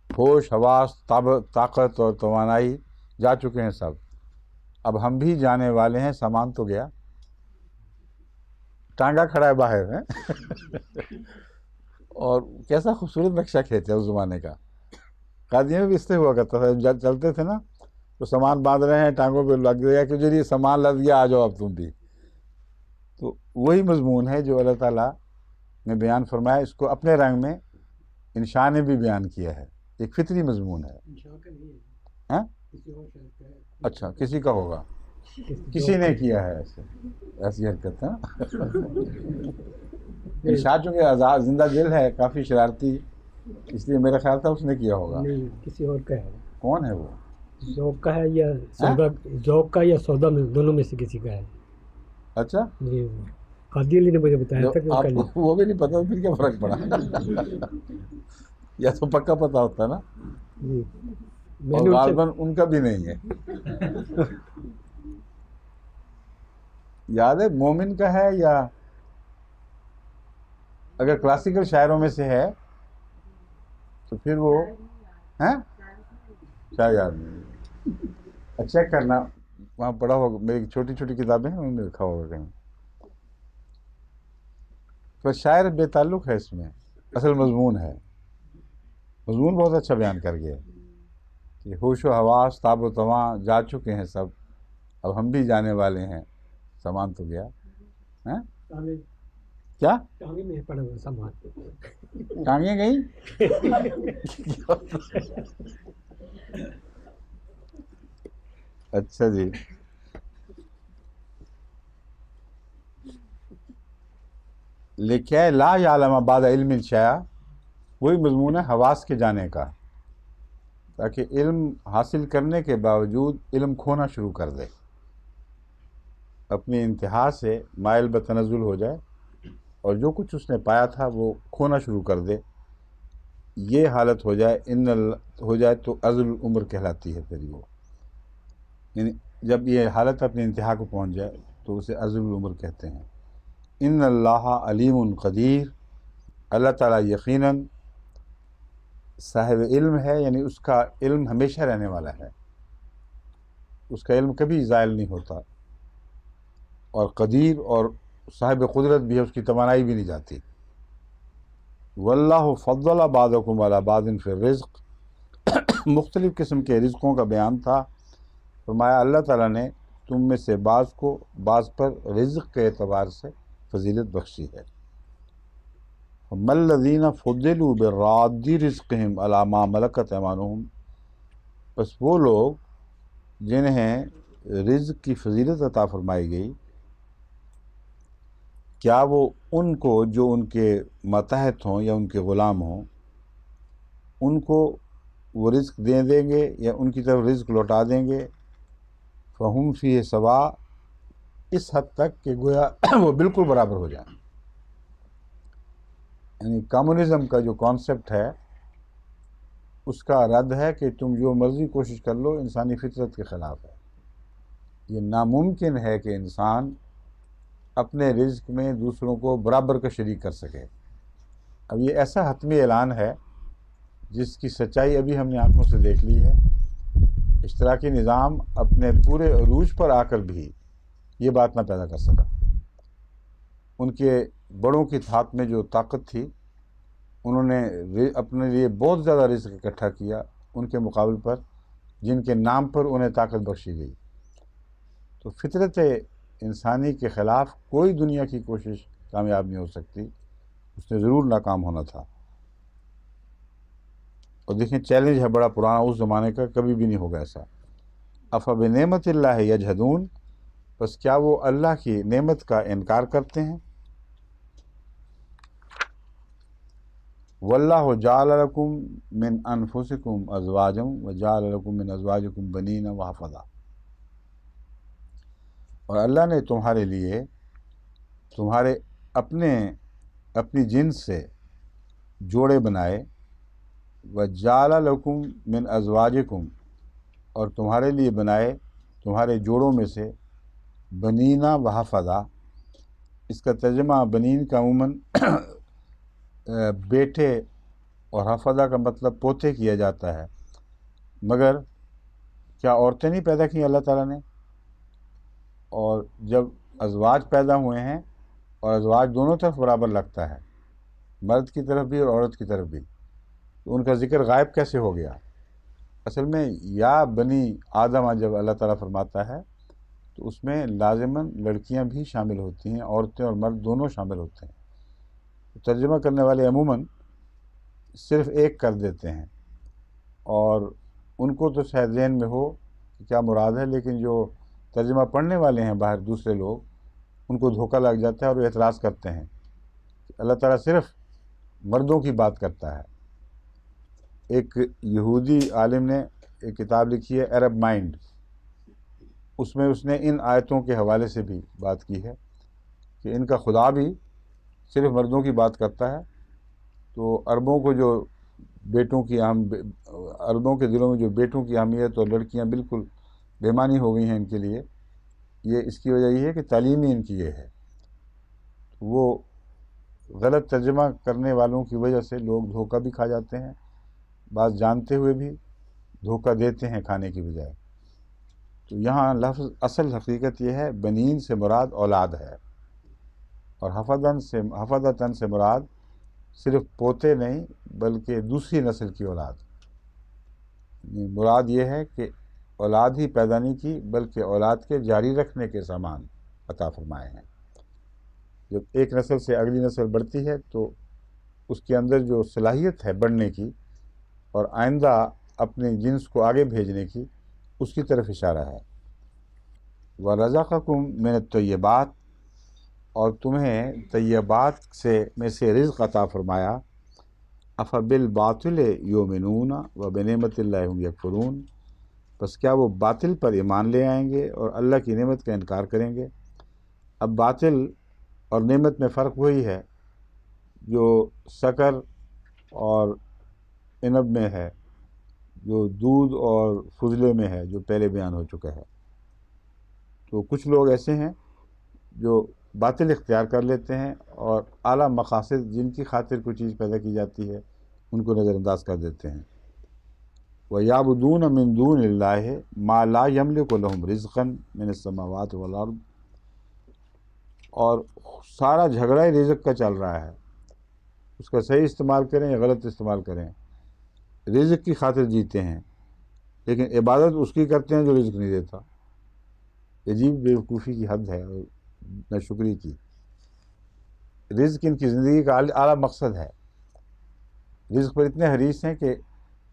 ہوش حواس طاقت اور توانائی جا چکے ہیں سب، اب ہم بھی جانے والے ہیں، سامان تو گیا، ٹانگا کھڑا ہے باہر ہے اور کیسا خوبصورت نقشہ کھینچا اس زمانے کا۔ قادیاں میں بھی اس سے ہوا کرتا تھا، جب چلتے تھے نا تو سامان باندھ رہے ہیں، ٹانگوں پہ لگ گیا کہ جو یہ سامان لگ گیا، آ جاؤ اب تم بھی۔ تو وہی مضمون ہے جو اللہ تعالیٰ نے بیان فرمایا، اس کو اپنے رنگ میں انشاء نے بھی بیان کیا ہے، ایک فطری مضمون ہے۔ ہاں؟ اچھا، کسی کا ہوگا، کسی نے کیا ہے ایسی حرکت ہے۔ انشاء چونکہ زندہ دل ہے، کافی شرارتی، اس لیے میرا خیال تھا اس نے کیا ہوگا۔ نہیں، کسی اور کا ہے۔ کون ہے وہ؟ ذوق کا ہے یا سودا، ذوق کا یا سودا میں دونوں میں سے کسی کا ہے۔ اچھا، جی، قادی علی نے مجھے بتایا تھا کہ آپ کو وہ بھی نہیں پتا، پھر کیا فرق پڑا؟ یا تو پکا پتا ہوتا نا، جی، میں اور نے غالباً ان کا بھی نہیں ہے۔ یاد ہے مومن کا ہے، یا اگر کلاسیکل شاعروں میں سے ہے تو پھر وہ ہیں کیا یاد نہیں. چیک کرنا وہاں پڑھا ہوگا، میری چھوٹی چھوٹی کتابیں ہیں انہوں نے لکھا ہوگا کہیں. تو شاعر بے تعلق ہے اس میں، اصل مضمون ہے. مضمون بہت اچھا بیان کر گیا کہ ہوش و حواس تاب و تواں جا چکے ہیں سب، اب ہم بھی جانے والے ہیں، سامان تو گیا. ہیں کیا ٹانگیں میں پڑا ہوا سامان. ٹانگیں گئی؟ اچھا جی. لکھا لا یعلم بعد علم شیئا، وہی مضمون ہے حواس کے جانے کا، تاکہ علم حاصل کرنے کے باوجود علم کھونا شروع کر دے، اپنی انتہا سے مائل بتنزل ہو جائے اور جو کچھ اس نے پایا تھا وہ کھونا شروع کر دے. یہ حالت ہو جائے تو ازل العمر کہلاتی ہے. پھر وہ یعنی جب یہ حالت اپنی انتہا کو پہنچ جائے تو اسے ازل العمر کہتے ہیں. ان اللہ علیم قدیر، اللہ تعالیٰ یقیناً صاحب علم ہے، یعنی اس کا علم ہمیشہ رہنے والا ہے، اس کا علم کبھی زائل نہیں ہوتا. اور قدیر اور صاحب قدرت بھی ہے، اس کی توانائی بھی نہیں جاتی. واللہ فضل بعضکم علی بعض فی الرزق، مختلف قسم کے رزقوں کا بیان تھا. فرمایا اللہ تعالیٰ نے تم میں سے بعض کو بعض پر رزق کے اعتبار سے فضیلت بخشی ہے. فَمَا الَّذِينَ فُضِّلُوا بِرَادِّ رِزْقِهِمْ عَلَىٰ مَا مَلَكَتْ أَيْمَانُهُمْ، بس وہ لوگ جنہیں رزق کی فضیلت عطا فرمائی گئی، کیا وہ ان کو جو ان کے ماتحت ہوں یا ان کے غلام ہوں ان کو وہ رزق دیں گے یا ان کی طرف رزق لوٹا دیں گے؟ فَهُمْ فِيهِ سَوَاءٌ، اس حد تک کہ گویا وہ بالکل برابر ہو جائیں. یعنی کمیونزم کا جو کانسیپٹ ہے اس کا رد ہے کہ تم جو مرضی کوشش کر لو، انسانی فطرت کے خلاف ہے. یہ ناممکن ہے کہ انسان اپنے رزق میں دوسروں کو برابر کا شریک کر سکے. اب یہ ایسا حتمی اعلان ہے جس کی سچائی ابھی ہم نے آنکھوں سے دیکھ لی ہے. اشتراکی نظام اپنے پورے عروج پر آ کر بھی یہ بات نہ پیدا کر سکا. ان کے بڑوں کی ہاتھ میں جو طاقت تھی، انہوں نے اپنے لیے بہت زیادہ رزق اکٹھا کیا ان کے مقابل پر جن کے نام پر انہیں طاقت بخشی گئی. تو فطرت انسانی کے خلاف کوئی دنیا کی کوشش کامیاب نہیں ہو سکتی، اس نے ضرور ناکام ہونا تھا. اور دیکھیں چیلنج ہے بڑا پرانا اس زمانے کا، کبھی بھی نہیں ہوگا ایسا. افبنعمت اللہ یجحدون، بس کیا وہ اللہ کی نعمت کا انکار کرتے ہیں؟ واللہ جعل لکم من انفسکم ازواجا وجعل لکم من ازواجکم بنین وحفظا، اور اللہ نے تمہارے لیے تمہارے اپنی جنس سے جوڑے بنائے، وجعل لکم من ازواجکم، اور تمہارے لیے بنائے تمہارے جوڑوں میں سے بنینا وحفظا. اس کا ترجمہ بنین کا عموماً بیٹے اور حفظہ کا مطلب پوتے کیا جاتا ہے، مگر کیا عورتیں نہیں پیدا کی اللہ تعالیٰ نے؟ اور جب ازواج پیدا ہوئے ہیں، اور ازواج دونوں طرف برابر لگتا ہے، مرد کی طرف بھی اور عورت کی طرف بھی، تو ان کا ذکر غائب کیسے ہو گیا؟ اصل میں یا بنی آدم جب اللہ تعالیٰ فرماتا ہے تو اس میں لازماً لڑکیاں بھی شامل ہوتی ہیں، عورتیں اور مرد دونوں شامل ہوتے ہیں. ترجمہ کرنے والے عموماً صرف ایک کر دیتے ہیں، اور ان کو تو شاید ذہن میں ہو کہ کیا مراد ہے، لیکن جو ترجمہ پڑھنے والے ہیں باہر دوسرے لوگ، ان کو دھوکہ لگ جاتا ہے اور وہ اعتراض کرتے ہیں کہ اللہ تعالیٰ صرف مردوں کی بات کرتا ہے. ایک یہودی عالم نے ایک کتاب لکھی ہے عرب مائنڈ، اس میں اس نے ان آیتوں کے حوالے سے بھی بات کی ہے کہ ان کا خدا بھی صرف مردوں کی بات کرتا ہے. تو عربوں کو جو بیٹوں کی عربوں کے دلوں میں جو بیٹوں کی اہمیت اور لڑکیاں بالکل بے معنی ہو گئی ہیں ان کے لیے، یہ اس کی وجہ یہ ہے کہ تعلیم ہی ان کی یہ ہے. وہ غلط ترجمہ کرنے والوں کی وجہ سے لوگ دھوکہ بھی کھا جاتے ہیں بعض جانتے ہوئے بھی دھوکہ دیتے ہیں کھانے کی بجائے۔ تو یہاں لفظ اصل حقیقت یہ ہے بنین سے مراد اولاد ہے، اور حفدتن سے مراد صرف پوتے نہیں بلکہ دوسری نسل کی اولاد۔ مراد یہ ہے کہ اولاد ہی پیدا نہیں کی بلکہ اولاد کے جاری رکھنے کے سامان عطا فرمائے ہیں۔ جب ایک نسل سے اگلی نسل بڑھتی ہے تو اس کے اندر جو صلاحیت ہے بڑھنے کی اور آئندہ اپنے جنس کو آگے بھیجنے کی، اس کی طرف اشارہ ہے۔ وَرَزَقَكُم مِّنَ الطَّيِّبَاتِ، اور تمہیں طیبات میں سے رزق عطا فرمایا۔ أَفَبِالْبَاطِلِ يُؤْمِنُونَ وَبِنِعْمَتِ اللَّهِ هُمْ يَكْفُرُونَ، بس کیا وہ باطل پر ایمان لے آئیں گے اور اللہ کی نعمت کا انکار کریں گے؟ اب باطل اور نعمت میں فرق وہی ہے جو شکر اور عنب میں ہے، جو دودھ اور فضلے میں ہے، جو پہلے بیان ہو چکا ہے۔ تو کچھ لوگ ایسے ہیں جو باطل اختیار کر لیتے ہیں اور اعلیٰ مقاصد جن کی خاطر کوئی چیز پیدا کی جاتی ہے ان کو نظر انداز کر دیتے ہیں۔ وَيَعْبُدُونَ مِن دُونِ اللَّهِ مَا لَا يَمْلِكُ لَهُمْ رِزْقًا مِنَ السَّمَاوَاتِ وَالْأَرْضِ، اور سارا جھگڑا ہی رزق کا چل رہا ہے، اس کا صحیح استعمال کریں یا غلط استعمال کریں۔ رزق کی خاطر جیتے ہیں لیکن عبادت اس کی کرتے ہیں جو رزق نہیں دیتا۔ عجیب بیوقوفی کی حد ہے اور ناشکری کی۔ رزق ان کی زندگی کا اعلیٰ مقصد ہے، رزق پر اتنے حریص ہیں کہ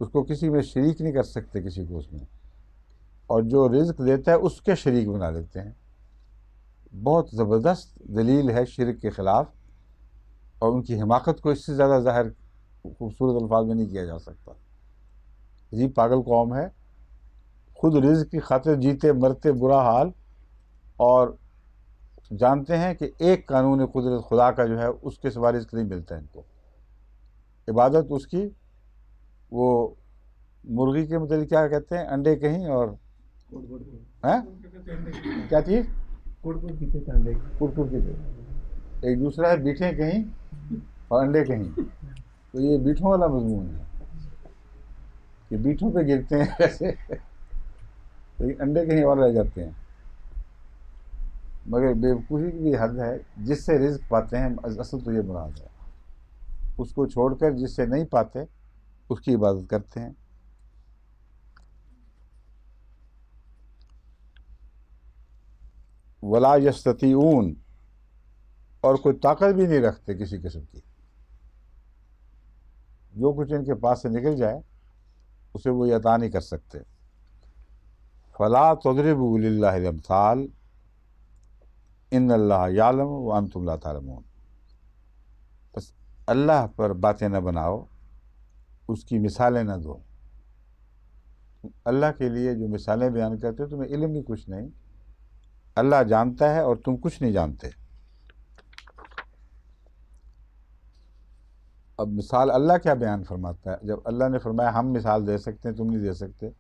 اس کو کسی میں شریک نہیں کر سکتے کسی کو اس میں، اور جو رزق دیتا ہے اس کے شریک بنا لیتے ہیں۔ بہت زبردست دلیل ہے شرک کے خلاف، اور ان کی حماقت کو اس سے زیادہ ظاہر خوبصورت الفاظ میں نہیں کیا جا سکتا۔ عجیب پاگل قوم ہے، خود رزق کی خاطر جیتے مرتے برا حال، اور جانتے ہیں کہ ایک قانون قدرت خدا کا جو ہے اس کے سوا رزق نہیں ملتا ان کو۔ عبادت اس کی، وہ مرغی کے متعلق کیا کہتے ہیں، انڈے کہیں اور کیا چیز کڑکڑ کی تھے، ایک دوسرا ہے بیٹھیں کہیں اور انڈے کہیں۔ تو یہ بیٹھوں والا مضمون ہے کہ بیٹھوں پہ گرتے ہیں ایسے، لیکن انڈے کہیں اور رہ جاتے ہیں۔ مگر بیوقوفی کی بھی حد ہے، جس سے رزق پاتے ہیں اصل تو یہ مراد ہے، اس کو چھوڑ کر جس سے نہیں پاتے اس کی عبادت کرتے ہیں۔ ولا یستطیعون، اور کوئی طاقت بھی نہیں رکھتے کسی قسم کی، جو کچھ ان کے پاس سے نکل جائے اسے وہ عطا نہیں کر سکتے۔ فلا تضربوا للہ الامثال ان اللہ یعلم وانتم لا تعلمون، بس اللہ پر باتیں نہ بناؤ، اس کی مثالیں نہ دو۔ اللہ کے لیے جو مثالیں بیان کرتے ہو تمہیں علم بھی کچھ نہیں، اللہ جانتا ہے اور تم کچھ نہیں جانتے۔ اب مثال اللہ کیا بیان فرماتا ہے؟ جب اللہ نے فرمایا ہم مثال دے سکتے ہیں تم نہیں دے سکتے،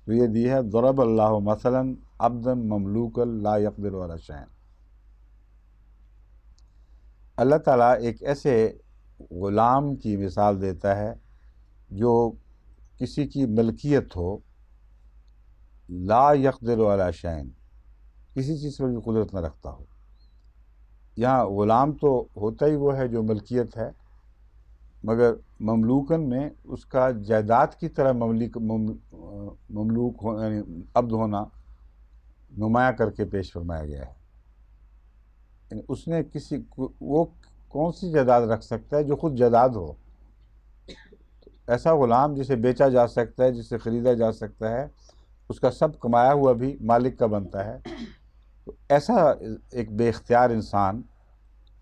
تو یہ دی ہے ضرب اللہ مثلا عبدا مملوکا لا یقدر علی شیء۔ اللہ تعالیٰ ایک ایسے غلام کی مثال دیتا ہے جو کسی کی ملکیت ہو، لا یقدر علی شیء، کسی چیز پر بھی قدرت نہ رکھتا ہو۔ یہاں غلام تو ہوتا ہی وہ ہے جو ملکیت ہے، مگر مملوکن میں اس کا جائیداد کی طرح مملوک یعنی عبد ہونا نمایاں کر کے پیش فرمایا گیا ہے۔ یعنی اس نے وہ کون سی جائیداد رکھ سکتا ہے جو خود جائیداد ہو؟ ایسا غلام جسے بیچا جا سکتا ہے، جسے خریدا جا سکتا ہے، اس کا سب کمایا ہوا بھی مالک کا بنتا ہے، تو ایسا ایک بے اختیار انسان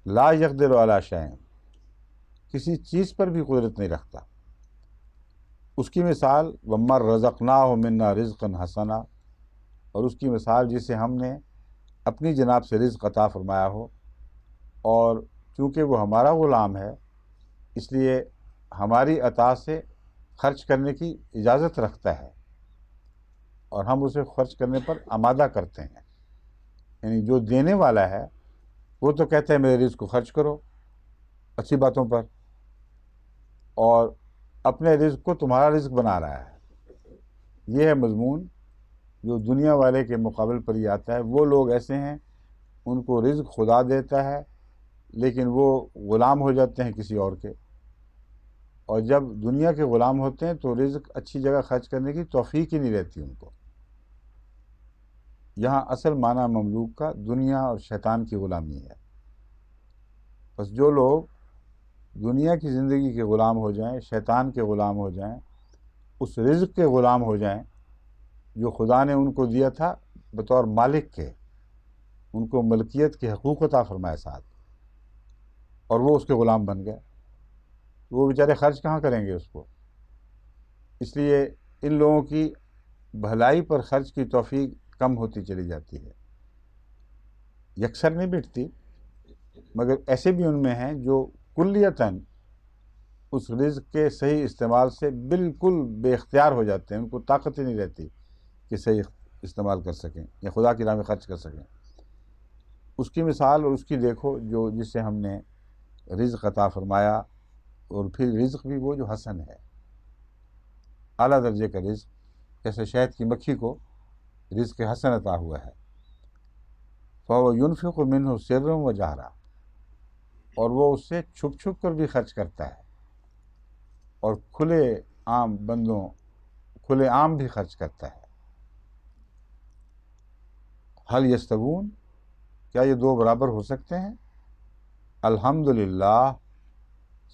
لا یقدر علی شیء، کسی چیز پر بھی قدرت نہیں رکھتا۔ اس کی مثال وَمَّن رَزَقْنَاهُ مِنَّا رِزْقًا حَسَنًا، اور اس کی مثال جسے ہم نے اپنی جناب سے رزق عطا فرمایا ہو، اور چونکہ وہ ہمارا غلام ہے اس لیے ہماری عطا سے خرچ کرنے کی اجازت رکھتا ہے، اور ہم اسے خرچ کرنے پر آمادہ کرتے ہیں۔ یعنی جو دینے والا ہے وہ تو کہتا ہے میرے رزق کو خرچ کرو اچھی باتوں پر، اور اپنے رزق کو تمہارا رزق بنا رہا ہے. یہ ہے مضمون جو دنیا والے کے مقابل پر ہی آتا ہے. وہ لوگ ایسے ہیں ان کو رزق خدا دیتا ہے لیکن وہ غلام ہو جاتے ہیں کسی اور کے، اور جب دنیا کے غلام ہوتے ہیں تو رزق اچھی جگہ خرچ کرنے کی توفیق ہی نہیں رہتی ان کو. یہاں اصل معنی مملوک کا دنیا اور شیطان کی غلامی ہے. بس جو لوگ دنیا کی زندگی کے غلام ہو جائیں، شیطان کے غلام ہو جائیں، اس رزق کے غلام ہو جائیں جو خدا نے ان کو دیا تھا بطور مالک کے، ان کو ملکیت کے حقوق عطا فرمائے ساتھ، اور وہ اس کے غلام بن گئے، وہ بیچارے خرچ کہاں کریں گے اس کو؟ اس لیے ان لوگوں کی بھلائی پر خرچ کی توفیق کم ہوتی چلی جاتی ہے. یکسر نہیں بٹتی، مگر ایسے بھی ان میں ہیں جو کلیتاً اس رزق کے صحیح استعمال سے بالکل بے اختیار ہو جاتے ہیں. ان کو طاقت ہی نہیں رہتی کہ صحیح استعمال کر سکیں یا خدا کی راہ میں خرچ کر سکیں. اس کی مثال اور اس کی دیکھو جو جس سے ہم نے رزق عطا فرمایا، اور پھر رزق بھی وہ جو حسن ہے، اعلیٰ درجے کا رزق. جیسے شہد کی مکھی کو رزق حسن عطا ہوا ہے، فَهُوَ يُنْفِقُ مِنْهُ سِرًّا وَجَهْرًا، اور وہ اس سے چھپ چھپ کر بھی خرچ کرتا ہے اور کھلے عام بندوں کھلے عام بھی خرچ کرتا ہے. هل يستوون، کیا یہ دو برابر ہو سکتے ہیں؟ الحمدللہ،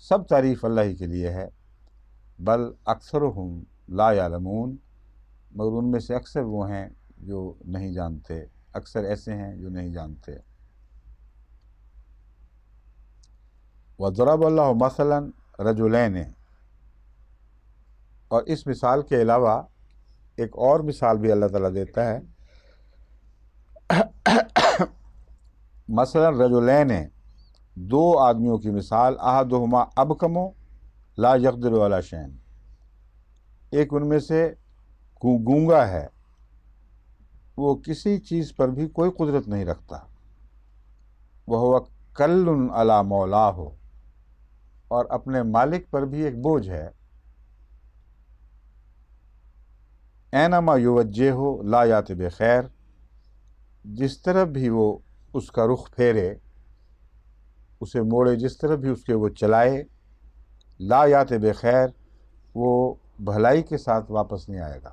سب تعریف اللہ ہی کے لیے ہے. بل اکثرهم لا يعلمون، مگر ان میں سے اکثر وہ ہیں جو نہیں جانتے، اکثر ایسے ہیں جو نہیں جانتے. وَضَرَبَ اللَّهُ مَثَلًا رَجُلَيْنِ، اور اس مثال کے علاوہ ایک اور مثال بھی اللہ تعالیٰ دیتا ہے. مثلا رجلین، دو آدمیوں کی مثال، احدہما ابکم لا یقدر علی شیء، ایک ان میں سے گونگا ہے، وہ کسی چیز پر بھی کوئی قدرت نہیں رکھتا. وہو کل علی مولاہ، اور اپنے مالک پر بھی ایک بوجھ ہے. اینما یوجہہ لا یات بخیر، جس طرف بھی وہ اس کا رخ پھیرے، اسے موڑے، جس طرف بھی اس کے وہ چلائے، لا یات بخیر، وہ بھلائی کے ساتھ واپس نہیں آئے گا،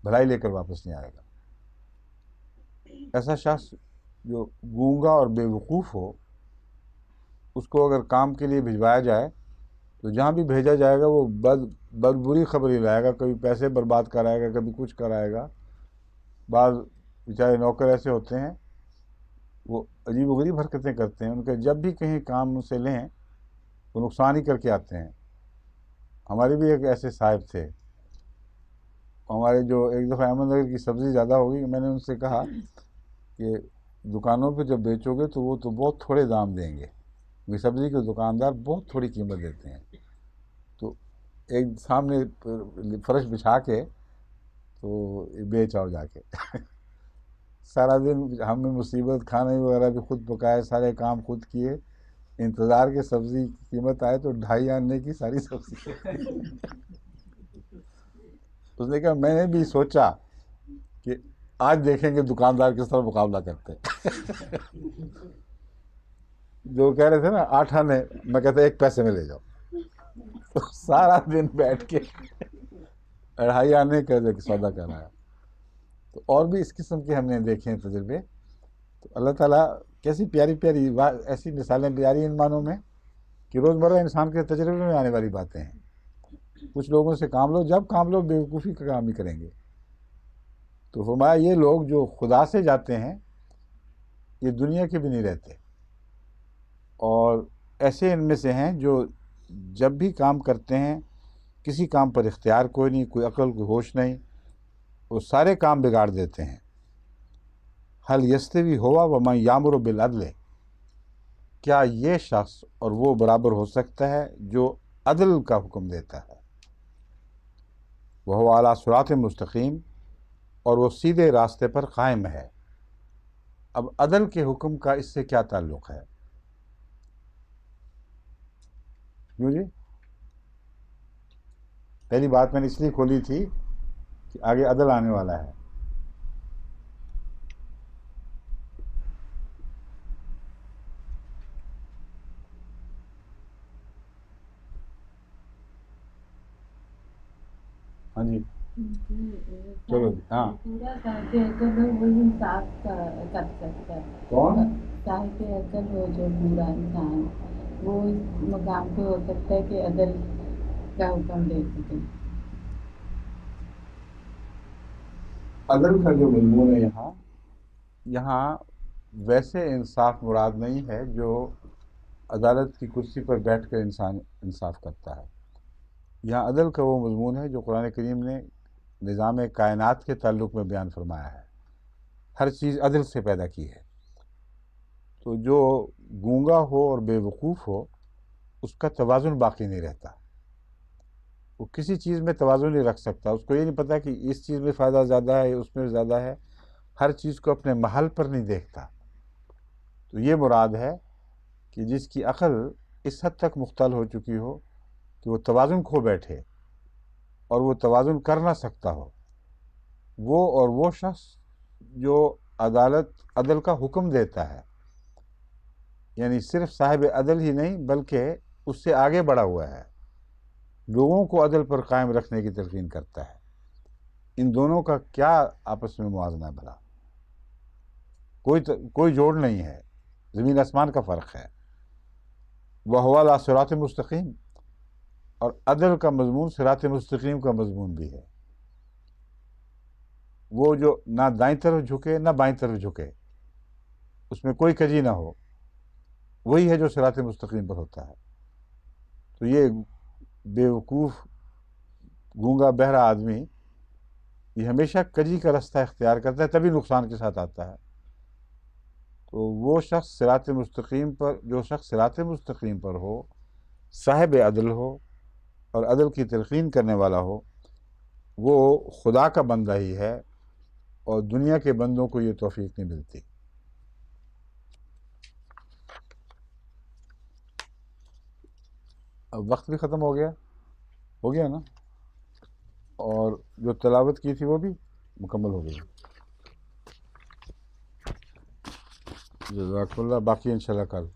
بھلائی لے کر واپس نہیں آئے گا. ایسا شخص جو گونگا اور بے وقوف ہو، اس کو اگر کام کے لیے بھجوایا جائے تو جہاں بھی بھیجا جائے گا وہ بری خبر ہی لائے گا. کبھی پیسے برباد کرائے گا، کبھی کچھ کرائے گا. بعض بیچارے نوکر ایسے ہوتے ہیں وہ عجیب و غریب حرکتیں کرتے ہیں، ان کے جب بھی کہیں کام ان سے لیں تو نقصان ہی کر کے آتے ہیں. ہمارے بھی ایک ایسے صاحب تھے، ہمارے جو ایک دفعہ احمد نگر کی سبزی زیادہ ہوگی، میں نے ان سے کہا کہ دکانوں پہ جب بیچو گے تو وہ تو بہت تھوڑے دام دیں گے، کیونکہ سبزی کے دکاندار بہت تھوڑی قیمت دیتے ہیں. تو ایک سامنے فرش بچھا کے تو بیچ آؤ جا کے. سارا دن ہم نے مصیبت، کھانے وغیرہ بھی خود پکائے، سارے کام خود کیے، انتظار کے سبزی کی قیمت آئے تو 2.5 آنے کی ساری سبزی. اس نے کہا میں نے بھی سوچا کہ آج دیکھیں گے دکاندار کس طرح مقابلہ کرتے ہیں. جو کہہ رہے تھے نا 8 آنے، میں کہتا 1 پیسے میں لے جاؤ. تو سارا دن بیٹھ کے 2.5 آنے کا سودا کر رہا ہے. تو اور بھی اس قسم کے ہم نے دیکھے ہیں تجربے. تو اللہ تعالیٰ کیسی پیاری پیاری ایسی مثالیں پیاری ان معنوں میں کہ روزمرہ انسان کے تجربے میں آنے والی باتیں ہیں. کچھ لوگوں سے کام لو، جب کام لو بیوقوفی کا کام ہی کریں گے. تو فرمایا یہ لوگ جو خدا سے جاتے ہیں یہ دنیا کے بھی نہیں رہتے، اور ایسے ان میں سے ہیں جو جب بھی کام کرتے ہیں کسی کام پر اختیار کوئی نہیں، کوئی عقل، کوئی ہوش نہیں، وہ سارے کام بگاڑ دیتے ہیں. حل یستوی ہوا ومن یامر بالعدل، کیا یہ شخص اور وہ برابر ہو سکتا ہے جو عدل کا حکم دیتا ہے. وہ اعلیٰ صراط مستقیم، اور وہ سیدھے راستے پر قائم ہے. اب عدل کے حکم کا اس سے کیا تعلق ہے؟ کیوں جی؟ پہلی بات میں نے اس لیے کھولی تھی کہ آگے عدل آنے والا ہے. ہاں جی چلو جی. ہاں پورا صاحب عقل ہو وہی انصاف کر سکتا ہے. کون؟ صاحب عقل ہو جو برا انسان وہ اس مقام پہ ہو سکتا ہے کہ عدل کا حکم دے سکے. عدل کا جو مضمون ہے یہاں ویسے انصاف مراد نہیں ہے جو عدالت کی کرسی پر بیٹھ کر انسان انصاف کرتا ہے. یہاں عدل کا وہ مضمون ہے جو قرآن کریم نے نظام کائنات کے تعلق میں بیان فرمایا ہے. ہر چیز عدل سے پیدا کی ہے. تو جو گونگا ہو اور بے وقوف ہو اس کا توازن باقی نہیں رہتا. وہ کسی چیز میں توازن نہیں رکھ سکتا. اس کو یہ نہیں پتا کہ اس چیز میں فائدہ زیادہ ہے اس میں زیادہ ہے. ہر چیز کو اپنے محل پر نہیں دیکھتا. تو یہ مراد ہے کہ جس کی عقل اس حد تک مختل ہو چکی ہو کہ وہ توازن کھو بیٹھے اور وہ توازن کر نہ سکتا ہو، وہ شخص جو عدل کا حکم دیتا ہے، یعنی صرف صاحب عدل ہی نہیں بلکہ اس سے آگے بڑھا ہوا ہے، لوگوں کو عدل پر قائم رکھنے کی تلقین کرتا ہے. ان دونوں کا کیا آپس میں موازنہ ہے بھلا؟ کوئی جوڑ نہیں ہے. زمین آسمان کا فرق ہے. وَهُوَ عَلَىٰ صِرَاطٍ مستقیم، اور عدل کا مضمون صراط مستقیم کا مضمون بھی ہے. وہ جو نہ دائیں طرف جھکے نہ بائیں طرف جھکے، اس میں کوئی کجی نہ ہو، وہی ہے جو صراط مستقیم پر ہوتا ہے. تو یہ بے وقوف گونگا بہرا آدمی یہ ہمیشہ کجی کا رستہ اختیار کرتا ہے، تبھی نقصان کے ساتھ آتا ہے. تو وہ شخص صراط مستقیم پر، جو شخص صراط مستقیم پر ہو، صاحب عدل ہو اور عدل کی تلقین کرنے والا ہو، وہ خدا کا بندہ ہی ہے، اور دنیا کے بندوں کو یہ توفیق نہیں ملتی. اب وقت بھی ختم ہو گیا نا، اور جو تلاوت کی تھی وہ بھی مکمل ہو گئی. جزاک اللہ. باقی انشاءاللہ کل.